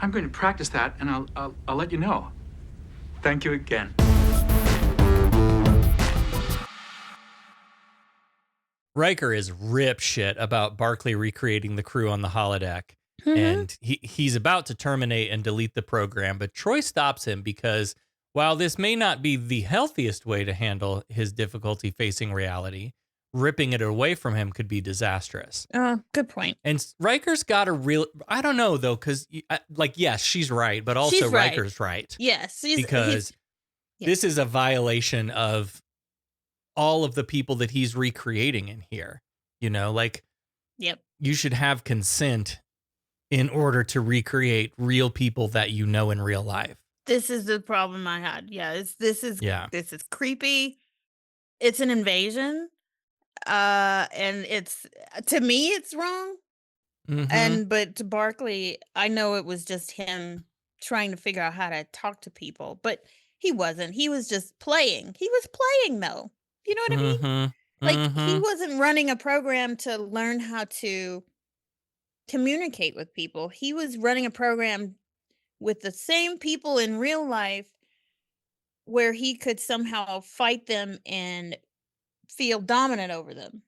I'm going to practice that, and I'll let you know. Thank you again. Riker is rip shit about Barclay recreating the crew on the holodeck. And he's about to terminate and delete the program, but Troy stops him because while this may not be the healthiest way to handle his difficulty facing reality, ripping it away from him could be disastrous. Oh, good point. And Riker's got a real, I don't know though, because yes, she's right, but also Riker's right. Yes. Because this is a violation of all of the people that he's recreating in here. You know, like, yep. You should have consent in order to recreate real people that you know in real life. This is the problem I had. Yeah, this is creepy. It's an invasion. And it's, to me, it's wrong. But to Barclay, I know it was just him trying to figure out how to talk to people, but he wasn't. He was just playing. He was playing though. You know what I mean? Like he wasn't running a program to learn how to communicate with people. He was running a program with the same people in real life where he could somehow fight them and feel dominant over them.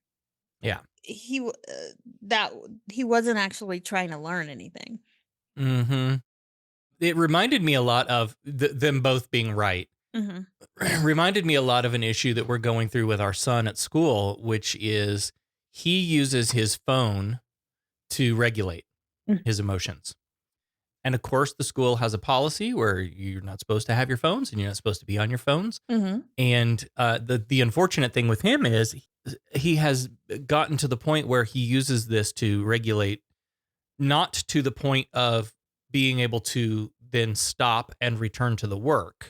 Yeah. He wasn't actually trying to learn anything. It reminded me a lot of them both being right. Reminded me a lot of an issue that we're going through with our son at school, which is he uses his phone to regulate his emotions. And of course, the school has a policy where you're not supposed to have your phones and you're not supposed to be on your phones. And the unfortunate thing with him is he has gotten to the point where he uses this to regulate, not to the point of being able to then stop and return to the work.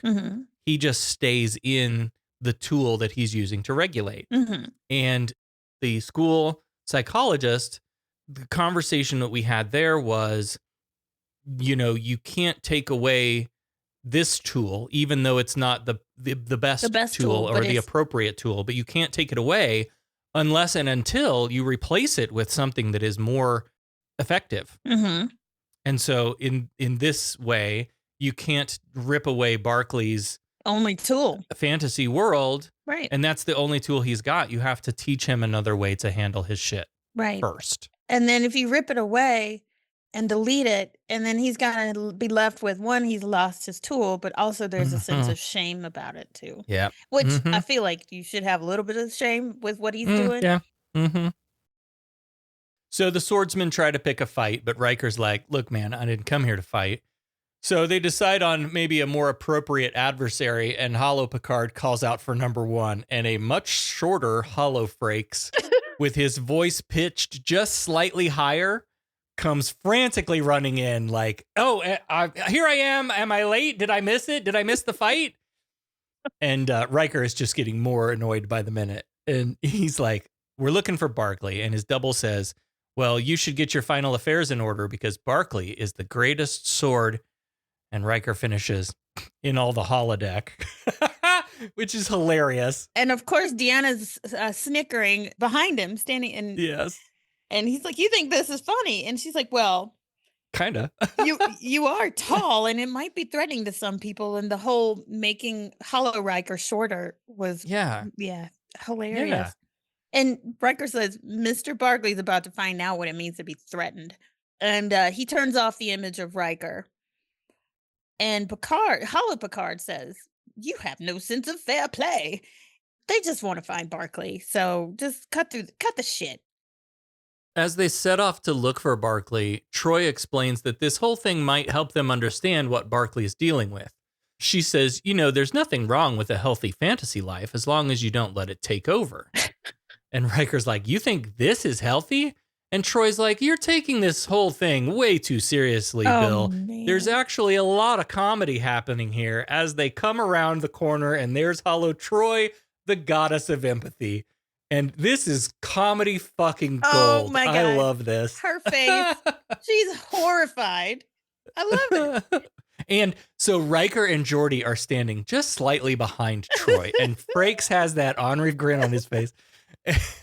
He just stays in the tool that he's using to regulate. And the school psychologist, the conversation that we had there was, you know, you can't take away this tool, even though it's not the best tool or the appropriate tool, but you can't take it away unless and until you replace it with something that is more effective. And so in this way, you can't rip away Barclay's only tool fantasy world. Right. And that's the only tool he's got. You have to teach him another way to handle his shit first. And then if you rip it away and delete it, and then he's going to be left with one, he's lost his tool, but also there's a sense of shame about it too. Yeah. Which I feel like you should have a little bit of shame with what he's doing. Yeah. So the swordsmen try to pick a fight, but Riker's like, look, man, I didn't come here to fight. So they decide on maybe a more appropriate adversary, and Holo Picard calls out for number 1, and a much shorter Holo Frakes with his voice pitched just slightly higher comes frantically running in like, oh, here I am. Am I late? Did I miss it? Did I miss the fight? And Riker is just getting more annoyed by the minute. And he's like, we're looking for Barclay. And his double says, well, you should get your final affairs in order because Barclay is the greatest sword. And Riker finishes in all the holodeck, which is hilarious. And of course, Deanna's snickering behind him, standing in. Yes. And he's like, you think this is funny? And she's like, well, kind of. you are tall and it might be threatening to some people. And the whole making Holo Riker shorter was hilarious. Yeah. And Riker says, Mr. Barclay's about to find out what it means to be threatened. And he turns off the image of Riker. And Holo Picard says, you have no sense of fair play. They just want to find Barclay. So just cut the shit. As they set off to look for Barclay, Troi explains that this whole thing might help them understand what Barclay is dealing with. She says, there's nothing wrong with a healthy fantasy life as long as you don't let it take over. And Riker's like, you think this is healthy? And Troy's like, you're taking this whole thing way too seriously, Bill. Man. There's actually a lot of comedy happening here as they come around the corner and there's Holo Troi, the goddess of empathy. And this is comedy fucking gold. Oh my God. I love this. Her face. She's horrified. I love it. And so Riker and Geordi are standing just slightly behind Troi. And Frakes has that ornery grin on his face.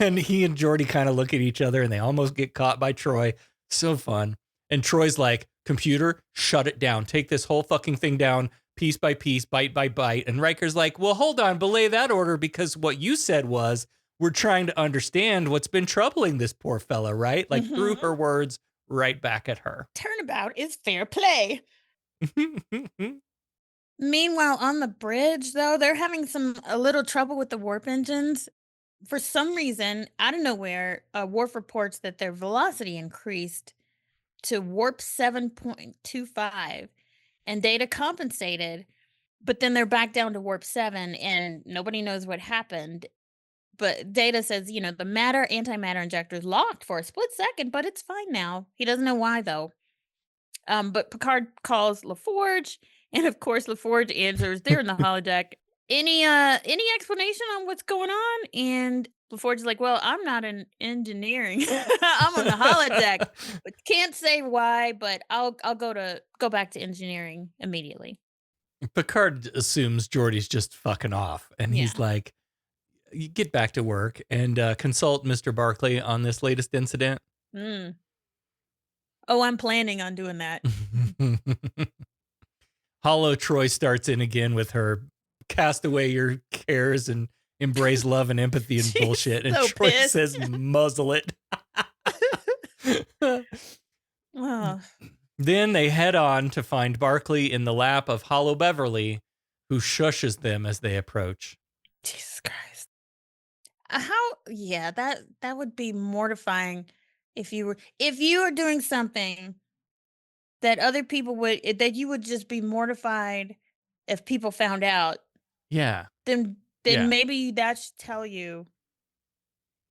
And he and Geordi kind of look at each other and they almost get caught by Troi. So fun. And Troy's like, computer, shut it down. Take this whole fucking thing down piece by piece, bite by bite. And Riker's like, well, hold on, belay that order because what you said was we're trying to understand what's been troubling this poor fella, right? Like threw her words right back at her. Turnabout is fair play. Meanwhile, on the bridge, though, they're having a little trouble with the warp engines. For some reason, out of nowhere, Worf reports that their velocity increased to warp 7.25, and Data compensated, but then they're back down to warp 7, and nobody knows what happened. But Data says, the antimatter injector is locked for a split second, but it's fine now. He doesn't know why, though. But Picard calls LaForge, and of course LaForge answers, they're in the holodeck. Any explanation on what's going on? And LaForge is like, well, I'm not in engineering. I'm on the holodeck. But can't say why, but I'll go back to engineering immediately. Picard assumes Geordi's just fucking off. And he's like, you get back to work and consult Mr. Barclay on this latest incident. Oh, I'm planning on doing that. Holo Troi starts in again with her cast away your cares and embrace love and empathy and bullshit. And so Troi pissed. says, muzzle it. Then they head on to find Barclay in the lap of Holo Beverly, who shushes them as they approach. Jesus Christ. That would be mortifying if you were doing something that other people that you would just be mortified if people found out. Yeah. Then maybe that should tell you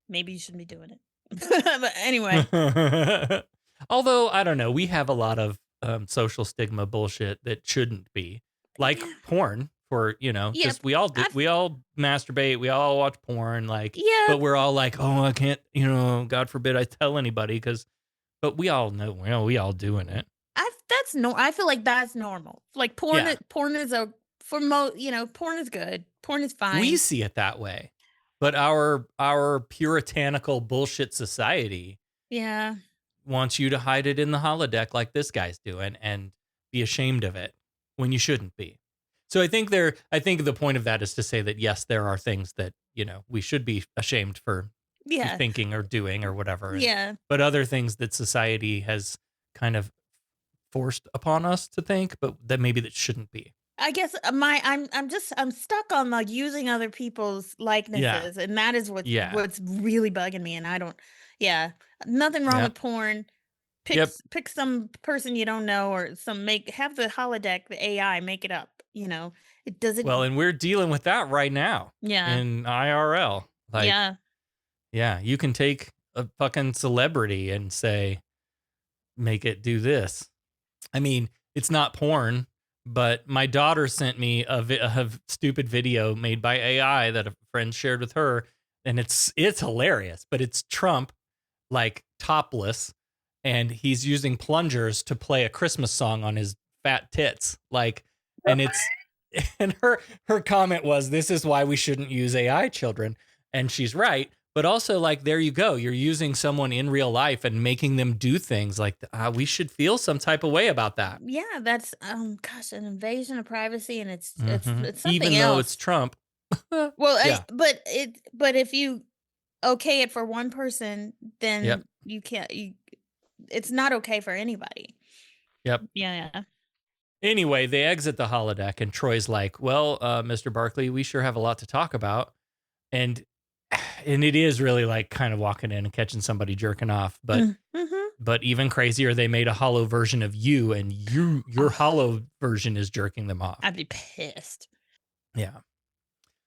maybe you shouldn't be doing it. But anyway. Although, I don't know, we have a lot of social stigma bullshit that shouldn't be. Like porn for, just we all masturbate, we all watch porn, but we're all like, oh, I can't, God forbid I tell anybody but we all know, we all doing it. I feel like that's normal. Like porn is porn is good. Porn is fine. We see it that way. But our puritanical bullshit society wants you to hide it in the holodeck like this guy's doing and be ashamed of it when you shouldn't be. So I think the point of that is to say that, yes, there are things that, we should be ashamed for thinking or doing or whatever. But other things that society has kind of forced upon us to think, but that maybe that shouldn't be. I guess I'm stuck on using other people's likenesses, and that is what's really bugging me. And I don't, Yeah. Nothing wrong with porn. Pick some person you don't know, or have the holodeck, the AI, make it up. It doesn't. Well, and we're dealing with that right now. Yeah. In IRL. Yeah. Yeah, you can take a fucking celebrity and say, make it do this. I mean, it's not porn, but my daughter sent me a stupid video made by AI that a friend shared with her, and it's hilarious, but it's Trump like topless, and he's using plungers to play a Christmas song on his fat tits. And her comment was, "This is why we shouldn't use AI, children." And she's right. But also, like, there you go. You're using someone in real life and making them do things like we should feel some type of way about that. Yeah, that's an invasion of privacy, and it's something even else. Though it's Trump. Well, yeah. but if you okay it for one person, then you can't. It's not okay for anybody. Yep. Yeah. Anyway, they exit the holodeck, and Troy's like, "Well, Mr. Barclay, we sure have a lot to talk about," and it is really like kind of walking in and catching somebody jerking off, but even crazier, they made a hollow version of you, and your hollow version is jerking them off. I'd be pissed. Yeah.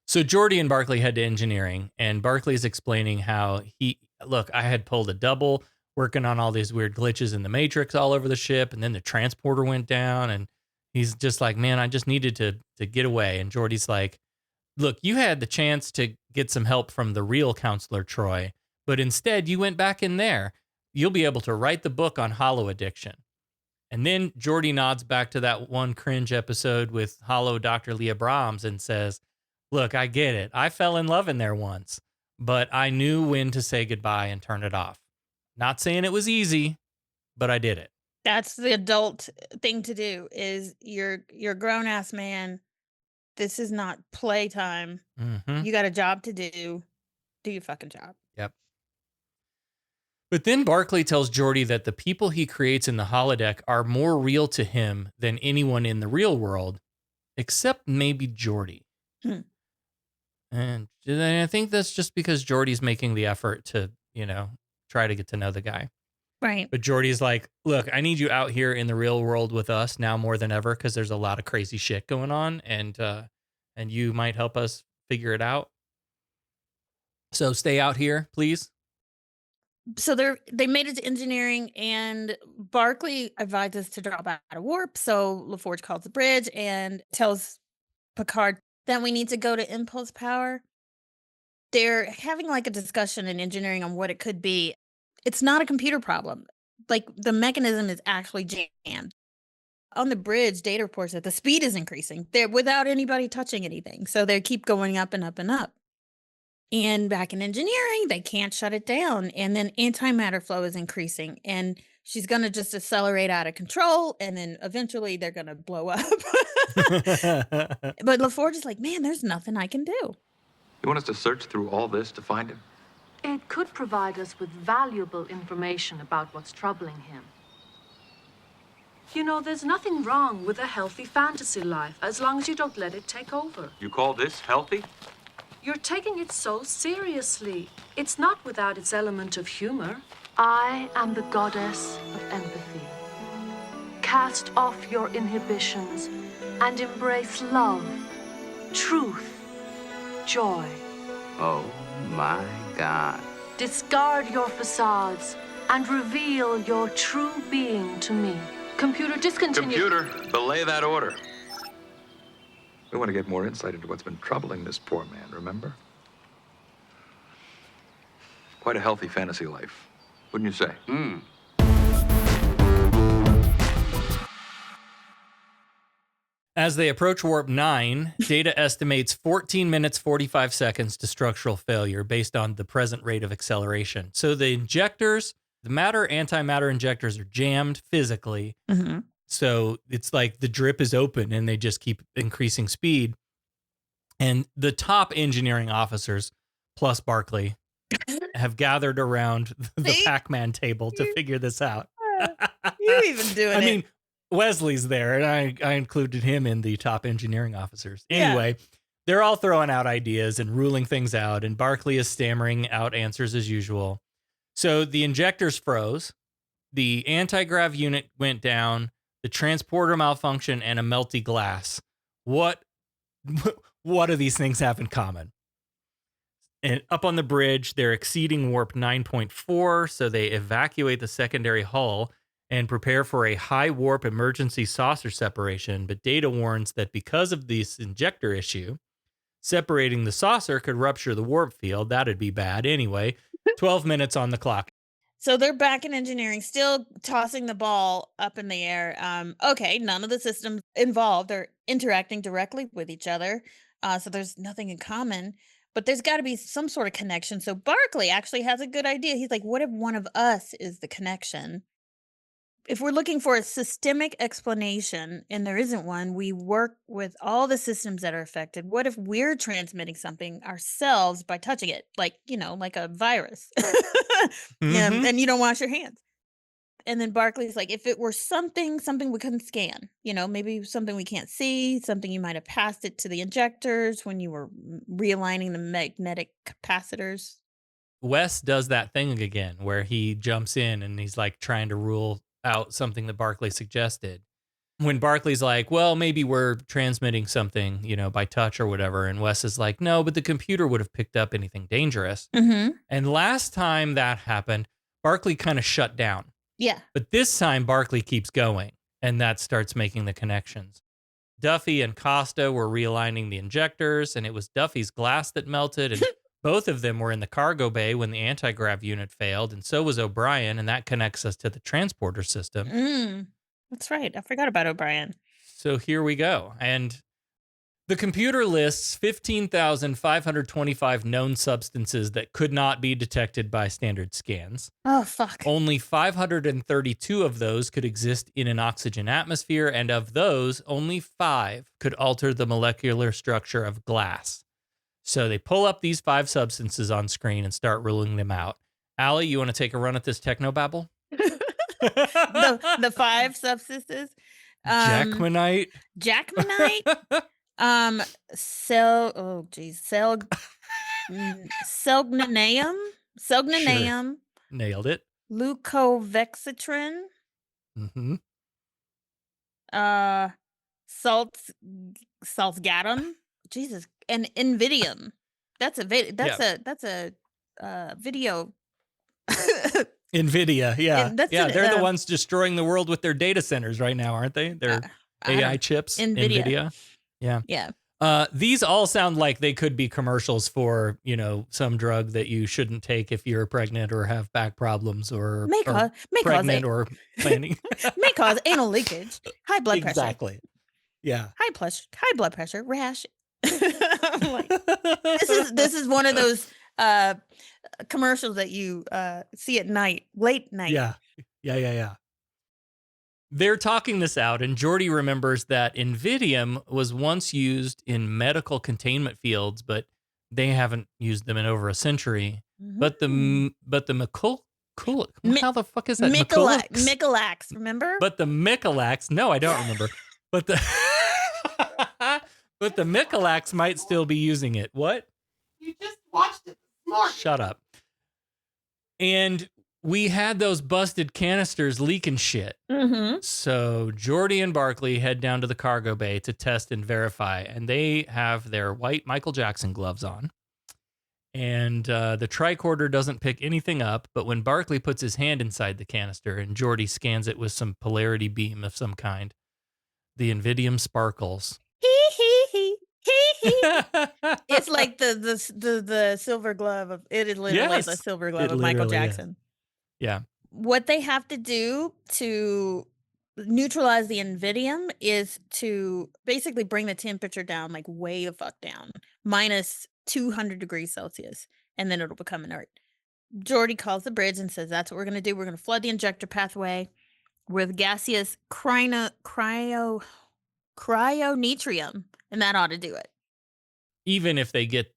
So Geordi and Barclay head to engineering, and Barclay's explaining how I had pulled a double, working on all these weird glitches in the matrix all over the ship, and then the transporter went down, and he's just like, man, I just needed to get away. And Geordi's like, look, you had the chance to get some help from the real Counselor Troy, but instead you went back in there. You'll be able to write the book on holo addiction. And then Geordi nods back to that one cringe episode with holo Dr. Leah Brahms and says, look, I get it. I fell in love in there once, but I knew when to say goodbye and turn it off. Not saying it was easy, but I did it. That's the adult thing to do. Is you're a grown ass man. This is not playtime. Mm-hmm. You got a job to do. Do your fucking job. Yep. But then Barclay tells Geordi that the people he creates in the holodeck are more real to him than anyone in the real world, except maybe Geordi. And I think that's just because Geordi's making the effort to, try to get to know the guy. Right. But Geordi's like, look, I need you out here in the real world with us now more than ever, because there's a lot of crazy shit going on, and you might help us figure it out. So stay out here, please. So they made it to engineering, and Barclay advises to drop out of warp. So LaForge calls the bridge and tells Picard that we need to go to impulse power. They're having like a discussion in engineering on what it could be. It's not a computer problem. Like, the mechanism is actually jammed. On the bridge, data reports that the speed is increasing. They're without anybody touching anything. So they keep going up and up and up. And back in engineering, they can't shut it down. And then antimatter flow is increasing. And she's going to just accelerate out of control. And then eventually they're going to blow up. But LaForge is like, man, there's nothing I can do. You want us to search through all this to find him? It could provide us with valuable information about what's troubling him. You know, there's nothing wrong with a healthy fantasy life, as long as you don't let it take over. You call this healthy? You're taking it so seriously. It's not without its element of humor. I am the goddess of empathy. Cast off your inhibitions and embrace love, truth, joy. Oh my God. Discard your facades and reveal your true being to me. Computer, discontinue. Computer, belay that order. We want to get more insight into what's been troubling this poor man, remember? Quite a healthy fantasy life, wouldn't you say? As they approach warp 9, Data estimates 14 minutes, 45 seconds to structural failure based on the present rate of acceleration. So the injectors, the antimatter injectors are jammed physically. Mm-hmm. So it's like the drip is open and they just keep increasing speed. And the top engineering officers, plus Barclay, have gathered around the Pac-Man table to figure this out. You even doing it. I mean, Wesley's there, and I included him in the top engineering officers. Anyway, they're all throwing out ideas and ruling things out, and Barclay is stammering out answers as usual. So the injectors froze, the anti-grav unit went down, the transporter malfunctioned, and a melty glass. What do these things have in common? And up on the bridge, they're exceeding warp 9.4, so they evacuate the secondary hull and prepare for a high warp emergency saucer separation. But Data warns that because of this injector issue, separating the saucer could rupture the warp field. That'd be bad anyway. 12 minutes on the clock. So they're back in engineering, still tossing the ball up in the air. Okay, none of the systems involved are interacting directly with each other, so there's nothing in common. But there's got to be some sort of connection. So Barclay actually has a good idea. He's like, what if one of us is the connection? If we're looking for a systemic explanation and there isn't one, we work with all the systems that are affected. What if we're transmitting something ourselves by touching it? Like, like a virus. And you don't wash your hands. And then Barclay's like, if it were something we couldn't scan, maybe something we can't see, something you might have passed it to the injectors when you were realigning the magnetic capacitors. Wes does that thing again where he jumps in and he's like trying to rule out something that Barclay suggested. When Barclay's like, well, maybe we're transmitting something, by touch or whatever. And Wes is like, no, but the computer would have picked up anything dangerous. Mm-hmm. And last time that happened, Barclay kind of shut down. Yeah. But this time Barclay keeps going, and that starts making the connections. Duffy and Costa were realigning the injectors, and it was Duffy's glass that melted, and both of them were in the cargo bay when the anti-grav unit failed, and so was O'Brien, and that connects us to the transporter system. That's right. I forgot about O'Brien. So here we go. And the computer lists 15,525 known substances that could not be detected by standard scans. Oh, fuck. Only 532 of those could exist in an oxygen atmosphere, and of those, only 5 could alter the molecular structure of glass. So they pull up these 5 substances on screen and start ruling them out. Allie, you want to take a run at this technobabble? the 5 substances? Jackmanite. Selgnanium. Sure. Nailed it. Leucovexitrin. Mm-hmm. Saltgatum. Jesus. And Invidium. That's a video. NVIDIA, yeah. Yeah, they're the ones destroying the world with their data centers right now, aren't they? Their AI chips, NVIDIA. Yeah. Yeah. These all sound like they could be commercials for, some drug that you shouldn't take if you're pregnant or have back problems or pregnant or planning. May cause anal leakage, high blood pressure. Exactly. Yeah. High blood pressure, rash. Like, this is one of those commercials that you see at night, late night. Yeah. They're talking this out, and Geordi remembers that Invidium was once used in medical containment fields, but they haven't used them in over a century. Mm-hmm. But the how the fuck is that? Micalax, remember? But the Micalax, no, I don't remember. But the Micalax might still be using it. What? You just watched it this morning. Shut up. And we had those busted canisters leaking shit. Mm-hmm. So Geordi and Barclay head down to the cargo bay to test and verify. And they have their white Michael Jackson gloves on. And the tricorder doesn't pick anything up. But when Barclay puts his hand inside the canister and Geordi scans it with some polarity beam of some kind, the Invidium sparkles. It's like the silver glove of it is literally the silver glove of Michael Jackson. Is. Yeah. What they have to do to neutralize the Invidium is to basically bring the temperature down, like way the fuck down, minus 200 degrees Celsius, and then it'll become inert. Geordi calls the bridge and says, that's what we're going to do. We're going to flood the injector pathway with gaseous cryonetrium, and that ought to do it. Even if they get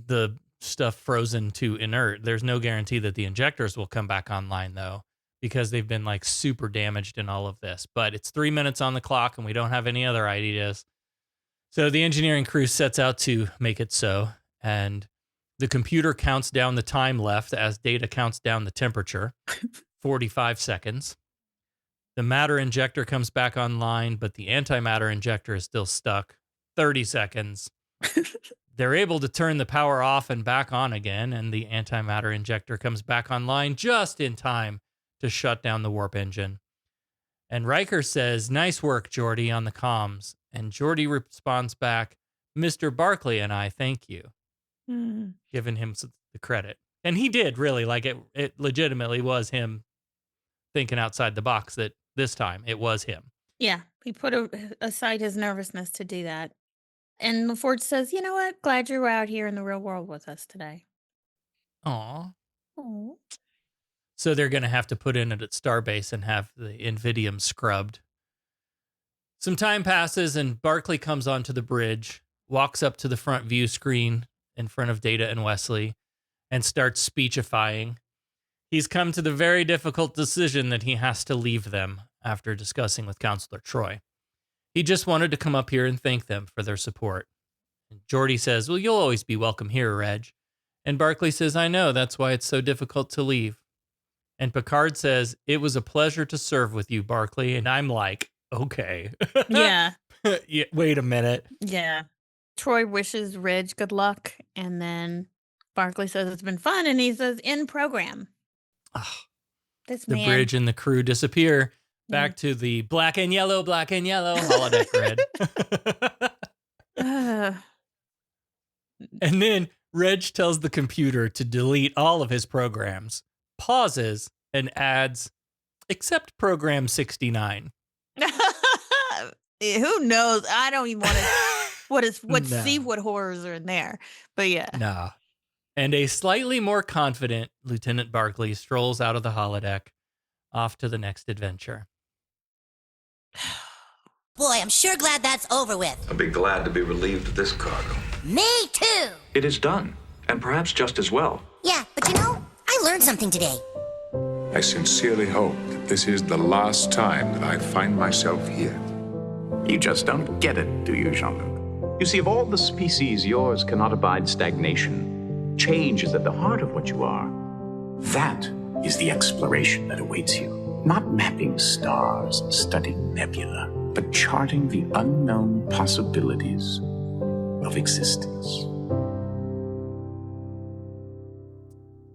the stuff frozen to inert, there's no guarantee that the injectors will come back online, though, because they've been like super damaged in all of this. But it's 3 minutes on the clock and we don't have any other ideas. So the engineering crew sets out to make it so. And The computer counts down the time left as Data counts down the temperature. 45 seconds. The matter injector comes back online, but the antimatter injector is still stuck. 30 seconds. They're able to turn the power off and back on again, and the antimatter injector comes back online just in time to shut down the warp engine. And Riker says, "Nice work, Geordi," on the comms. And Geordi responds back, "Mr. Barclay and I thank you." Giving him the credit. And he did, really. Like, it legitimately was him thinking outside the box that this time it was him. Yeah, he put aside his nervousness to do that. And LaForge says, "You know what? Glad you're out here in the real world with us today." Aw. Oh. So they're going to have to put in it at Starbase and have the Invidium scrubbed. Some time passes and Barclay comes onto the bridge, walks up to the front view screen in front of Data and Wesley, and starts speechifying. He's come to the very difficult decision that he has to leave them after discussing with Counselor Troy. He just wanted to come up here and thank them for their support. And Geordi says, "Well, you'll always be welcome here, Reg." And Barclay says, "I know, that's why it's so difficult to leave." And Picard says, "It was a pleasure to serve with you, Barclay." And I'm like, okay. Yeah. Yeah, wait a minute. Yeah. Troy wishes Reg good luck, and then Barclay says it's been fun, and he says, "In program." This The man. bridge and the crew disappear. Back to the black and yellow holodeck grid. And then Reg tells the computer to delete all of his programs, pauses, and adds, "except program 69. Who knows? I don't even want to No. see what horrors are in there. But yeah. Nah. And a slightly more confident Lieutenant Barclay strolls out of the holodeck, off to the next adventure. Boy, I'm sure glad that's over with. I'll be glad to be relieved of this cargo. Me too. It is done, and perhaps just as well. Yeah, but you know, I learned something today. I sincerely hope that this is the last time that I find myself here. You just don't get it, do you, Jean-Luc? You see, of all the species, yours cannot abide stagnation. Change is at the heart of what you are. That is the exploration that awaits you. Not mapping stars, studying nebula, but charting the unknown possibilities of existence.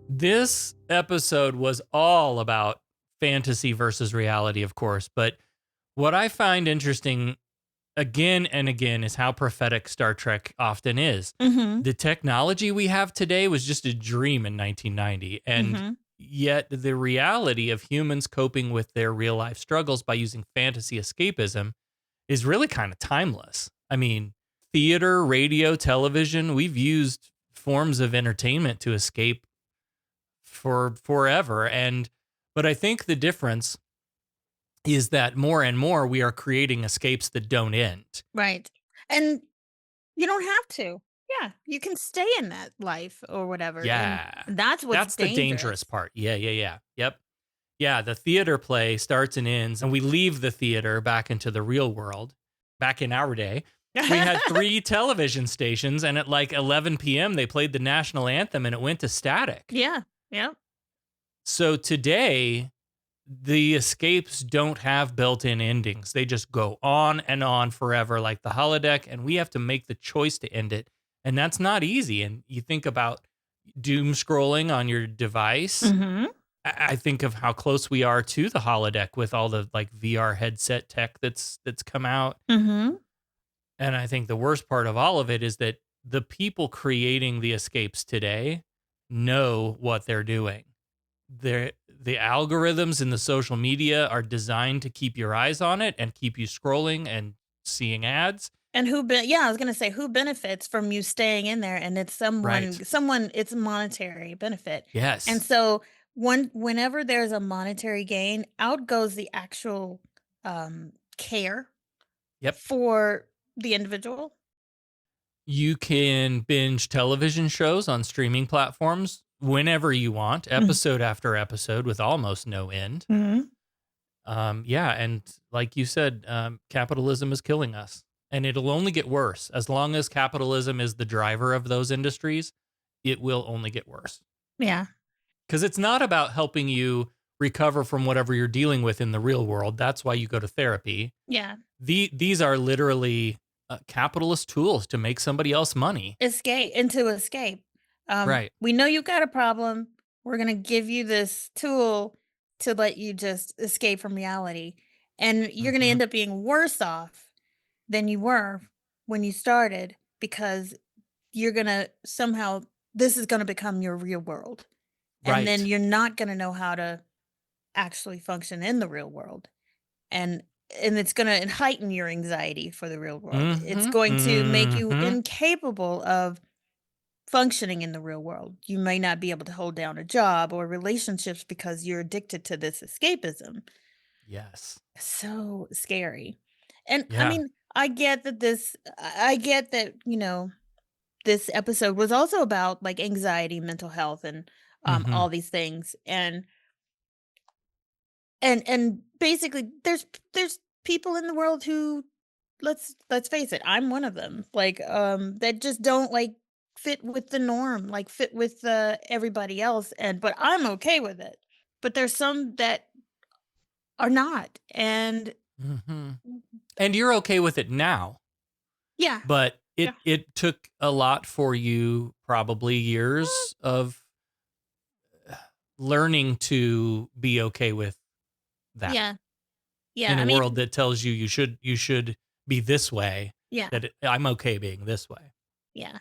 This episode was all about fantasy versus reality, of course, but what I find interesting again and again is how prophetic Star Trek often is. Mm-hmm. The technology we have today was just a dream in 1990, and yet the reality of humans coping with their real life struggles by using fantasy escapism is really kind of timeless. I mean, theater, radio, television, we've used forms of entertainment to escape for forever. But I think the difference is that more and more we are creating escapes that don't end. Right. And you don't have to. Yeah. You can stay in that life or whatever. Yeah. And that's what's the dangerous part. Yeah. Yep. Yeah, the theater play starts and ends, and we leave the theater back into the real world. Back in our day, we had 3 television stations, and at like 11 p.m., they played the national anthem, and it went to static. Yeah. Yep. So today, the escapes don't have built-in endings. They just go on and on forever, like the holodeck, and we have to make the choice to end it. And that's not easy. And you think about doom scrolling on your device. Mm-hmm. I think of how close we are to the holodeck with all the like VR headset tech that's come out. Mm-hmm. And I think the worst part of all of it is that the people creating the escapes today know what they're doing. The algorithms in the social media are designed to keep your eyes on it and keep you scrolling and seeing ads. And I was going to say, who benefits from you staying in there? And it's someone, it's a monetary benefit. Yes. And so whenever there's a monetary gain, out goes the actual care for the individual. You can binge television shows on streaming platforms whenever you want, episode after episode with almost no end. Mm-hmm. And like you said, capitalism is killing us. And it'll only get worse. As long as capitalism is the driver of those industries, it will only get worse. Yeah. Because it's not about helping you recover from whatever you're dealing with in the real world. That's why you go to therapy. Yeah. These are literally capitalist tools to make somebody else money. Escape. Right. We know you've got a problem. We're going to give you this tool to let you just escape from reality. And you're going to end up being worse off than you were when you started, because you're going to somehow, this is going to become your real world. And then Right. you're not going to know how to actually function in the real world. And it's going to heighten your anxiety for the real world. It's going to make you incapable of functioning in the real world. You may not be able to hold down a job or relationships because you're addicted to this escapism. Yes. So scary. And I Yeah. mean, I get that this episode was also about like anxiety, mental health, and all these things. And basically there's people in the world who, let's face it, I'm one of them, like that just don't like fit with the norm, like fit with everybody else, but I'm okay with it. But there's some that are not. And And you're okay with it now. yeah. But it took a lot for you, probably years of learning to be okay with that. Yeah. In a I mean, world that tells you you should be this way. Yeah. I'm okay being this way. Yeah.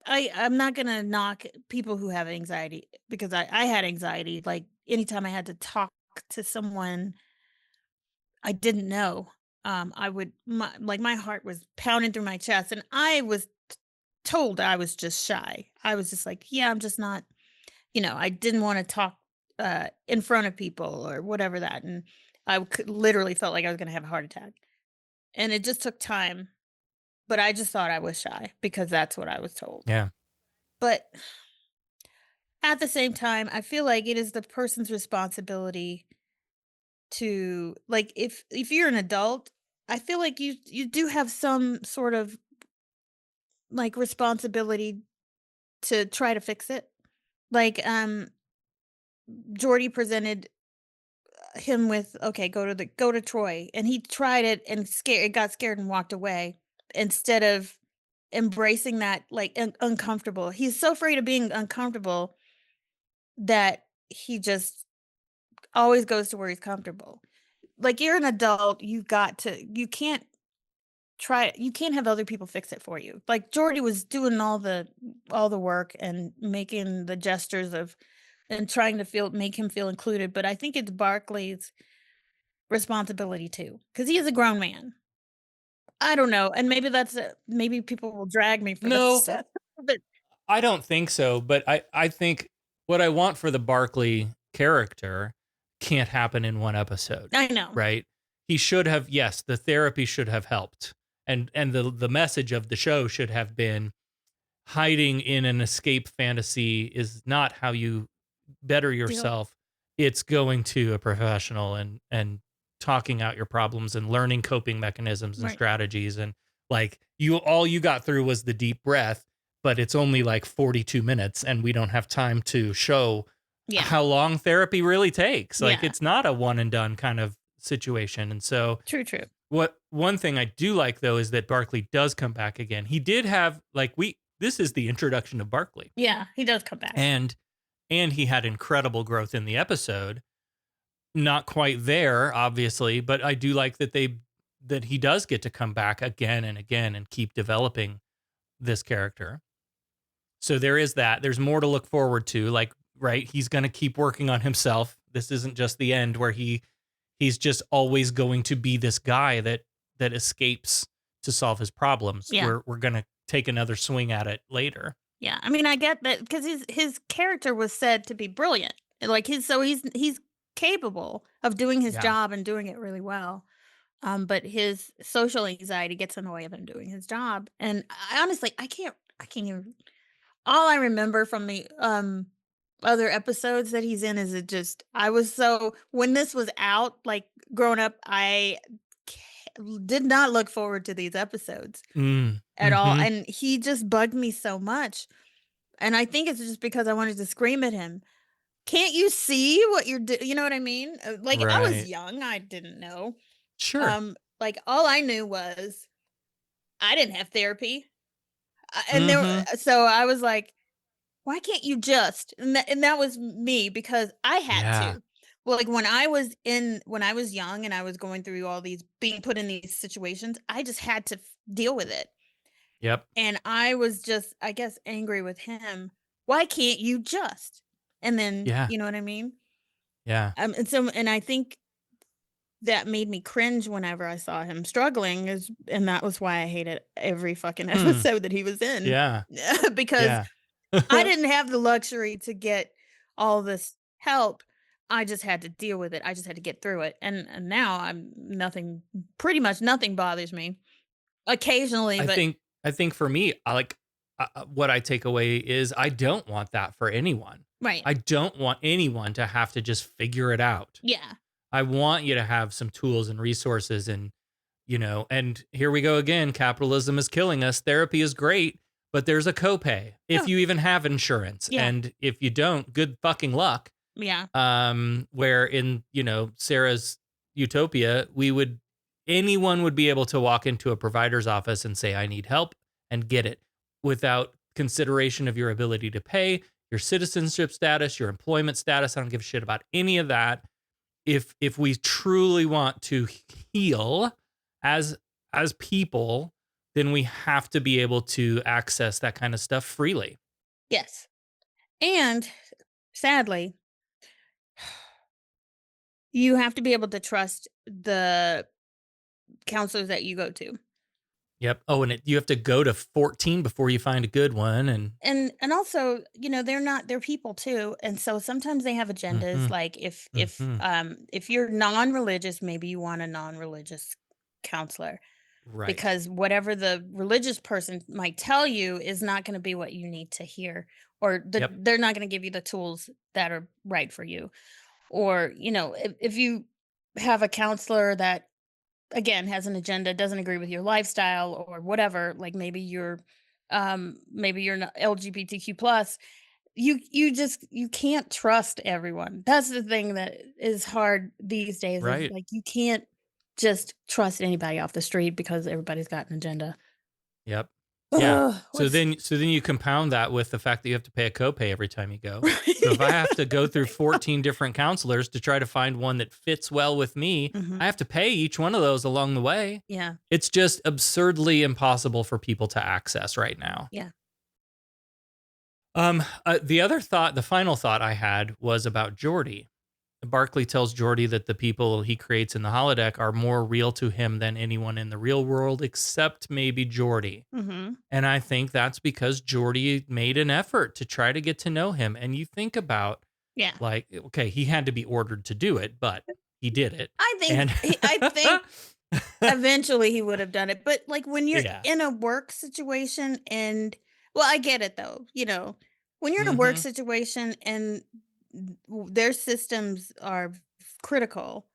I'm not gonna knock people who have anxiety, because I had anxiety. Like anytime I had to talk to someone I didn't know, my heart was pounding through my chest, and I was told I was just shy. I was just like, yeah, I'm just not, I didn't want to talk in front of people or whatever that, and literally felt like I was gonna have a heart attack, and it just took time. But I just thought I was shy because that's what I was told. Yeah. But at the same time, I feel like it is the person's responsibility to, like, if you're an adult, I feel like you do have some sort of like responsibility to try to fix it. Like Geordi presented him with, okay, go to Troy, and he tried it and got scared and walked away, instead of embracing that, like, uncomfortable. He's so afraid of being uncomfortable that he just always goes to where he's comfortable. Like, you're an adult, you can't have other people fix it for you. Like Geordi was doing all the work and making the gestures of, and trying to make him feel included, but I think it's Barclay's responsibility too, because he is a grown man. I don't know, and maybe maybe people will drag me for No, this. But I don't think so. But I think what I want for the Barclay character can't happen in one episode. I know. Right? He should have, yes, the therapy should have helped. And the message of the show should have been, hiding in an escape fantasy is not how you better yourself. It's going to a professional and talking out your problems and learning coping mechanisms and strategies. And like all you got through was the deep breath, but it's only like 42 minutes and we don't have time to show how long therapy really takes. Like it's not a one and done kind of situation. And so True. one thing I do like though is that Barclay does come back again. He did have this is the introduction of Barclay. Yeah, he does come back. And he had incredible growth in the episode. Not quite there, obviously, but I do like that he does get to come back again and again and keep developing this character. So there is that. There's more to look forward to. Like, right, he's going to keep working on himself. This isn't just the end where he's just always going to be this guy that escapes to solve his problems. Yeah. We're going to take another swing at it later. Yeah, I mean, I get that, because his character was said to be brilliant. Like he's capable of doing his job and doing it really well. But his social anxiety gets in the way of him doing his job. And I can't even. All I remember from the other episodes that he's in is when this was out, like growing up, I did not look forward to these episodes at all, and he just bugged me so much. And I think it's just because I wanted to scream at him. Can't you see what you're doing? You know what I mean? Like, I was Right. young. I didn't know. Sure. Like, all I knew was I didn't have therapy. Mhm. So I was like, why can't you just? And that was me because I had Yeah. to. Well, like when I was young and I was going through all these, being put in these situations, I just had to deal with it. Yep. And I was just, I guess, angry with him. Why can't you just? And then, Yeah. you know what I mean? Yeah. And I think that made me cringe whenever I saw him struggling, and that was why I hated every fucking episode that he was in. Yeah. Because Yeah. I didn't have the luxury to get all this help. I just had to deal with it. I just had to get through it. And now pretty much nothing bothers me. Occasionally, but I think for me, what I take away is I don't want that for anyone. right. I don't want anyone to have to just figure it out. Yeah. I want you to have some tools and resources and, and here we go again. Capitalism is killing us. Therapy is great, but there's a copay if you even have insurance. Yeah. And if you don't, good fucking luck. Yeah. Where in, Sarah's utopia, anyone would be able to walk into a provider's office and say, I need help, and get it without consideration of your ability to pay, your citizenship status, your employment status. I don't give a shit about any of that. If we truly want to heal as people, then we have to be able to access that kind of stuff freely. Yes. And sadly, you have to be able to trust the counselors that you go to. Yep. Oh, and you have to go to 14 before you find a good one. And also, they're people too. And so sometimes they have agendas. Mhm. Like if Mhm. if you're non-religious, maybe you want a non-religious counselor. Right. Because whatever the religious person might tell you is not going to be what you need to hear, or Yep. they're not going to give you the tools that are right for you. Or, if you have a counselor that, again, has an agenda, doesn't agree with your lifestyle or whatever, like maybe you're not LGBTQ plus, you can't trust everyone. That's the thing that is hard these days. Is Right. like you can't just trust anybody off the street because everybody's got an agenda. Yep. Yeah. Ugh, So then you compound that with the fact that you have to pay a copay every time you go. So if I have to go through 14 different counselors to try to find one that fits well with me, I have to pay each one of those along the way. Yeah. It's just absurdly impossible for people to access right now. Yeah. The final thought I had was about Geordi. Barclay tells Geordi that the people he creates in the holodeck are more real to him than anyone in the real world, except maybe Geordi. Mm-hmm. And I think that's because Geordi made an effort to try to get to know him. And you think about, like, okay, he had to be ordered to do it, but he did it. I think eventually he would have done it. But like when you're Yeah. in a work situation I get it though, when you're in a work situation and their systems are critical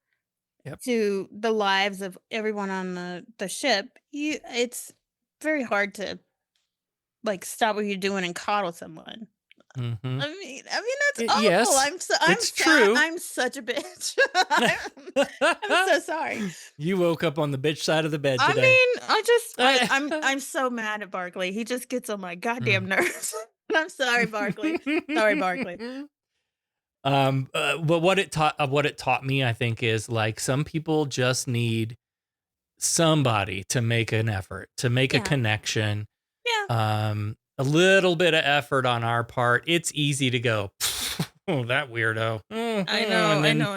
to the lives of everyone on the ship, it's very hard to like stop what you're doing and coddle someone. Mm-hmm. I mean that's awful. Yes, I'm true. I'm such a bitch. I'm so sorry. You woke up on the bitch side of the bed I today. mean, I'm so mad at Barclay. He just gets on my goddamn nerves. I'm sorry, Barclay. Sorry, Barclay. But what it taught me, I think, is like some people just need somebody to make an effort, to make a connection. Yeah. A little bit of effort on our part. It's easy to go, oh, that weirdo. I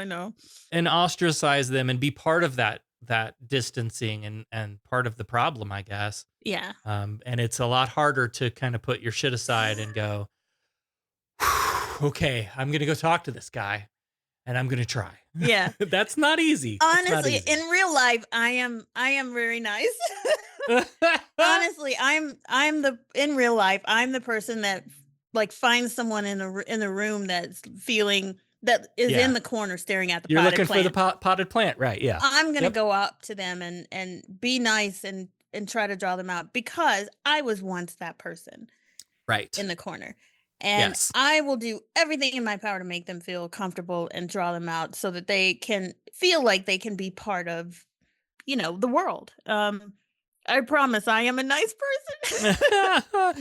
know. And ostracize them and be part of that distancing and part of the problem, I guess. Yeah. And it's a lot harder to kind of put your shit aside and go, okay, I'm going to go talk to this guy and I'm going to try. Yeah. That's not easy. Honestly, in real life, I am very nice. Honestly, in real life, I'm the person that like finds someone in the room that's feeling that is in the corner staring at the You're potted looking plant. for the potted plant, right? Yeah. I'm going to go up to them and be nice and try to draw them out because I was once that person. Right. In the corner. And Yes. I will do everything in my power to make them feel comfortable and draw them out so that they can feel like they can be part of, the world. I promise I am a nice person.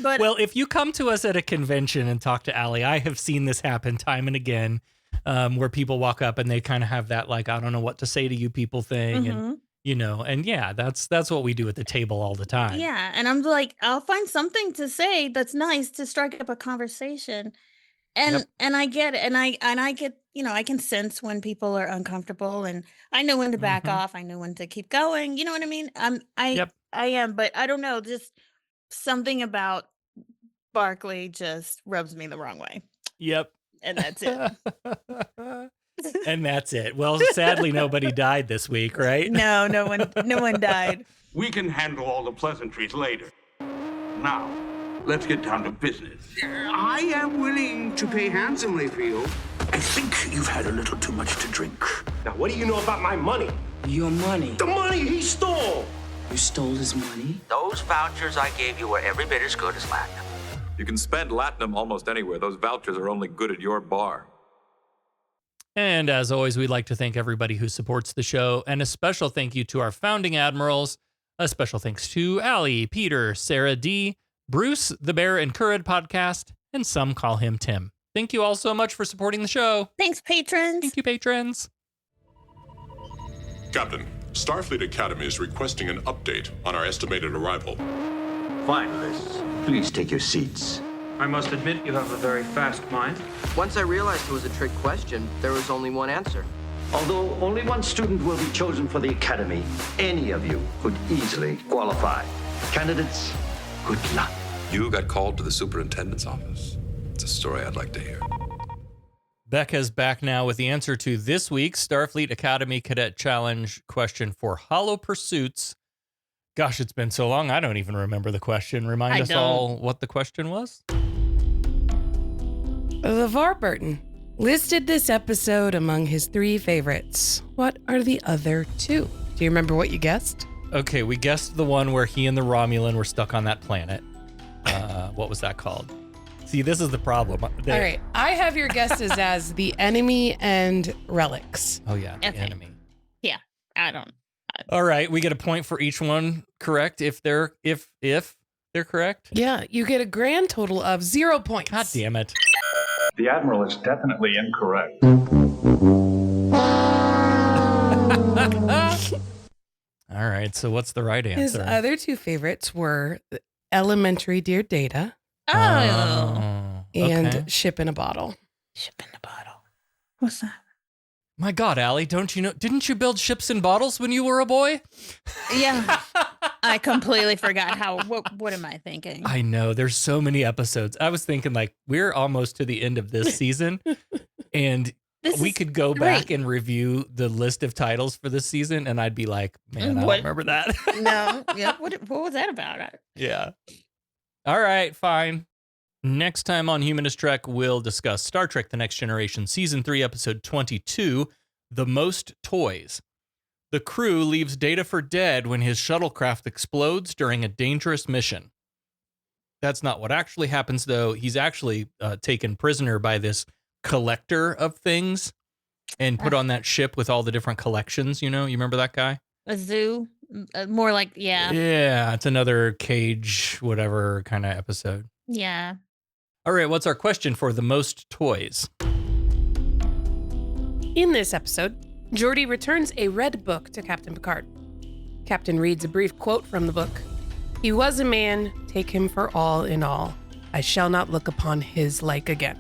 But well, if you come to us at a convention and talk to Allie, I have seen this happen time and again, where people walk up and they kind of have that, like, I don't know what to say to you people thing. And, and yeah, that's what we do at the table all the time. yeah, and I'm like, I'll find something to say that's nice to strike up a conversation. And I get it, and I get, I can sense when people are uncomfortable, and I know when to back off. I know when to keep going. You know what I mean? I am, but I don't know, just something about Barclay just rubs me the wrong way. Yep. And that's it. And that's it. Well, sadly, nobody died this week, right? No one died. We can handle all the pleasantries later. Now, let's get down to business. I am willing to pay handsomely for you. I think you've had a little too much to drink. Now, what do you know about my money? Your money. The money he stole! You stole his money? Those vouchers I gave you were every bit as good as Latinum. You can spend Latinum almost anywhere. Those vouchers are only good at your bar. And as always, we'd like to thank everybody who supports the show, and a special thank you to our founding admirals. A special thanks to Allie, Peter, Sarah D., Bruce, the Bear and Currid podcast, and some call him Tim. Thank you all so much for supporting the show. Thanks, patrons. Thank you, patrons. Captain, Starfleet Academy is requesting an update on our estimated arrival. Finalists, please take your seats. I must admit you have a very fast mind. Once I realized it was a trick question, there was only one answer. Although only one student will be chosen for the Academy, any of you could easily qualify. Candidates, good luck. You got called to the superintendent's office. It's a story I'd like to hear. Becca's back now with the answer to this week's Starfleet Academy Cadet Challenge question for Hollow Pursuits. Gosh, it's been so long, I don't even remember the question. Remind us all what the question was. LeVar Burton listed this episode among his 3 favorites. What are the other 2? Do you remember what you guessed? Okay, we guessed the one where he and the Romulan were stuck on that planet. What was that called? See, this is the problem. All right, I have your guesses as the enemy and relics. Oh yeah, the enemy. Yeah, I don't. All right, we get a point for each one correct if they're correct. Yeah, you get a grand total of 0 points. God damn it. The Admiral is definitely incorrect. All right, so what's the right answer? His other 2 favorites were Elementary Dear Data. And Ship in a Bottle. Ship in a Bottle. What's that? My God, Allie, don't you know? Didn't you build ships in bottles when you were a boy? Yeah, I completely forgot how. What am I thinking? I know there's so many episodes. I was thinking like we're almost to the end of this season, and we could go back and review the list of titles for this season, and I'd be like, man, I don't remember that. No, yeah. What was that about? Yeah. All right, fine. Next time on Humanist Trek, we'll discuss Star Trek The Next Generation, Season 3, Episode 22, The Most Toys. The crew leaves Data for dead when his shuttlecraft explodes during a dangerous mission. That's not what actually happens, though. He's actually taken prisoner by this collector of things and put on that ship with all the different collections, you remember that guy? A zoo? More like, yeah. Yeah, it's another Cage, whatever kind of episode. Yeah. All right, what's our question for The Most Toys? In this episode, Geordi returns a red book to Captain Picard. Captain reads a brief quote from the book. "He was a man, take him for all in all. I shall not look upon his like again."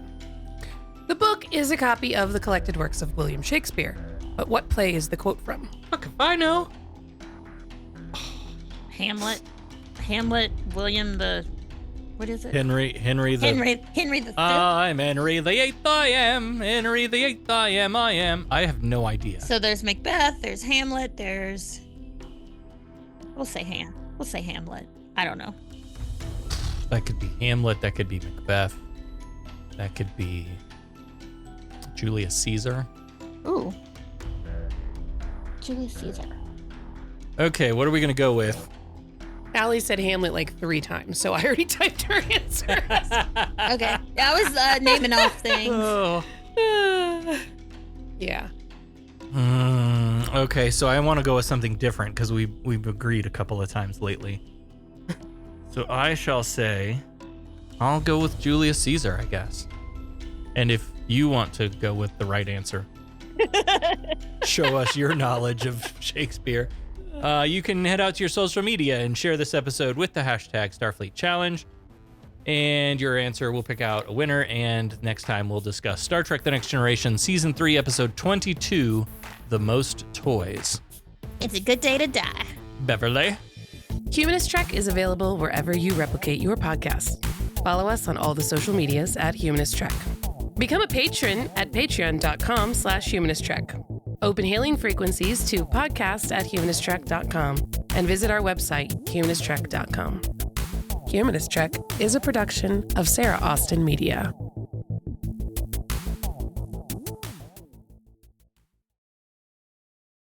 The book is a copy of the collected works of William Shakespeare. But what play is the quote from? Fuck if I know. Hamlet, William the... What is it? Henry the... Henry the Fifth. I'm Henry the Eighth, I am. Henry the Eighth, I am. I have no idea. So there's Macbeth, there's Hamlet, there's... We'll say Hamlet. I don't know. That could be Hamlet, that could be Macbeth. That could be Julius Caesar. Ooh. Julius Caesar. Okay, what are we going to go with? Allie said Hamlet like 3 times, so I already typed her answer. Okay. I was naming off things. Oh. Yeah. Okay, so I want to go with something different because we've agreed a couple of times lately. So I shall say, I'll go with Julius Caesar, I guess. And if you want to go with the right answer, show us your knowledge of Shakespeare. You can head out to your social media and share this episode with the hashtag Starfleet Challenge. And your answer will pick out a winner. And next time we'll discuss Star Trek The Next Generation, Season 3, Episode 22, The Most Toys. It's a good day to die. Beverly. Humanist Trek is available wherever you replicate your podcasts. Follow us on all the social medias at Humanist Trek. Become a patron at patreon.com/Humanist Trek. Open hailing frequencies to podcast@humanisttrek.com and visit our website, humanisttrek.com. Humanist Trek is a production of Sarah Austin Media.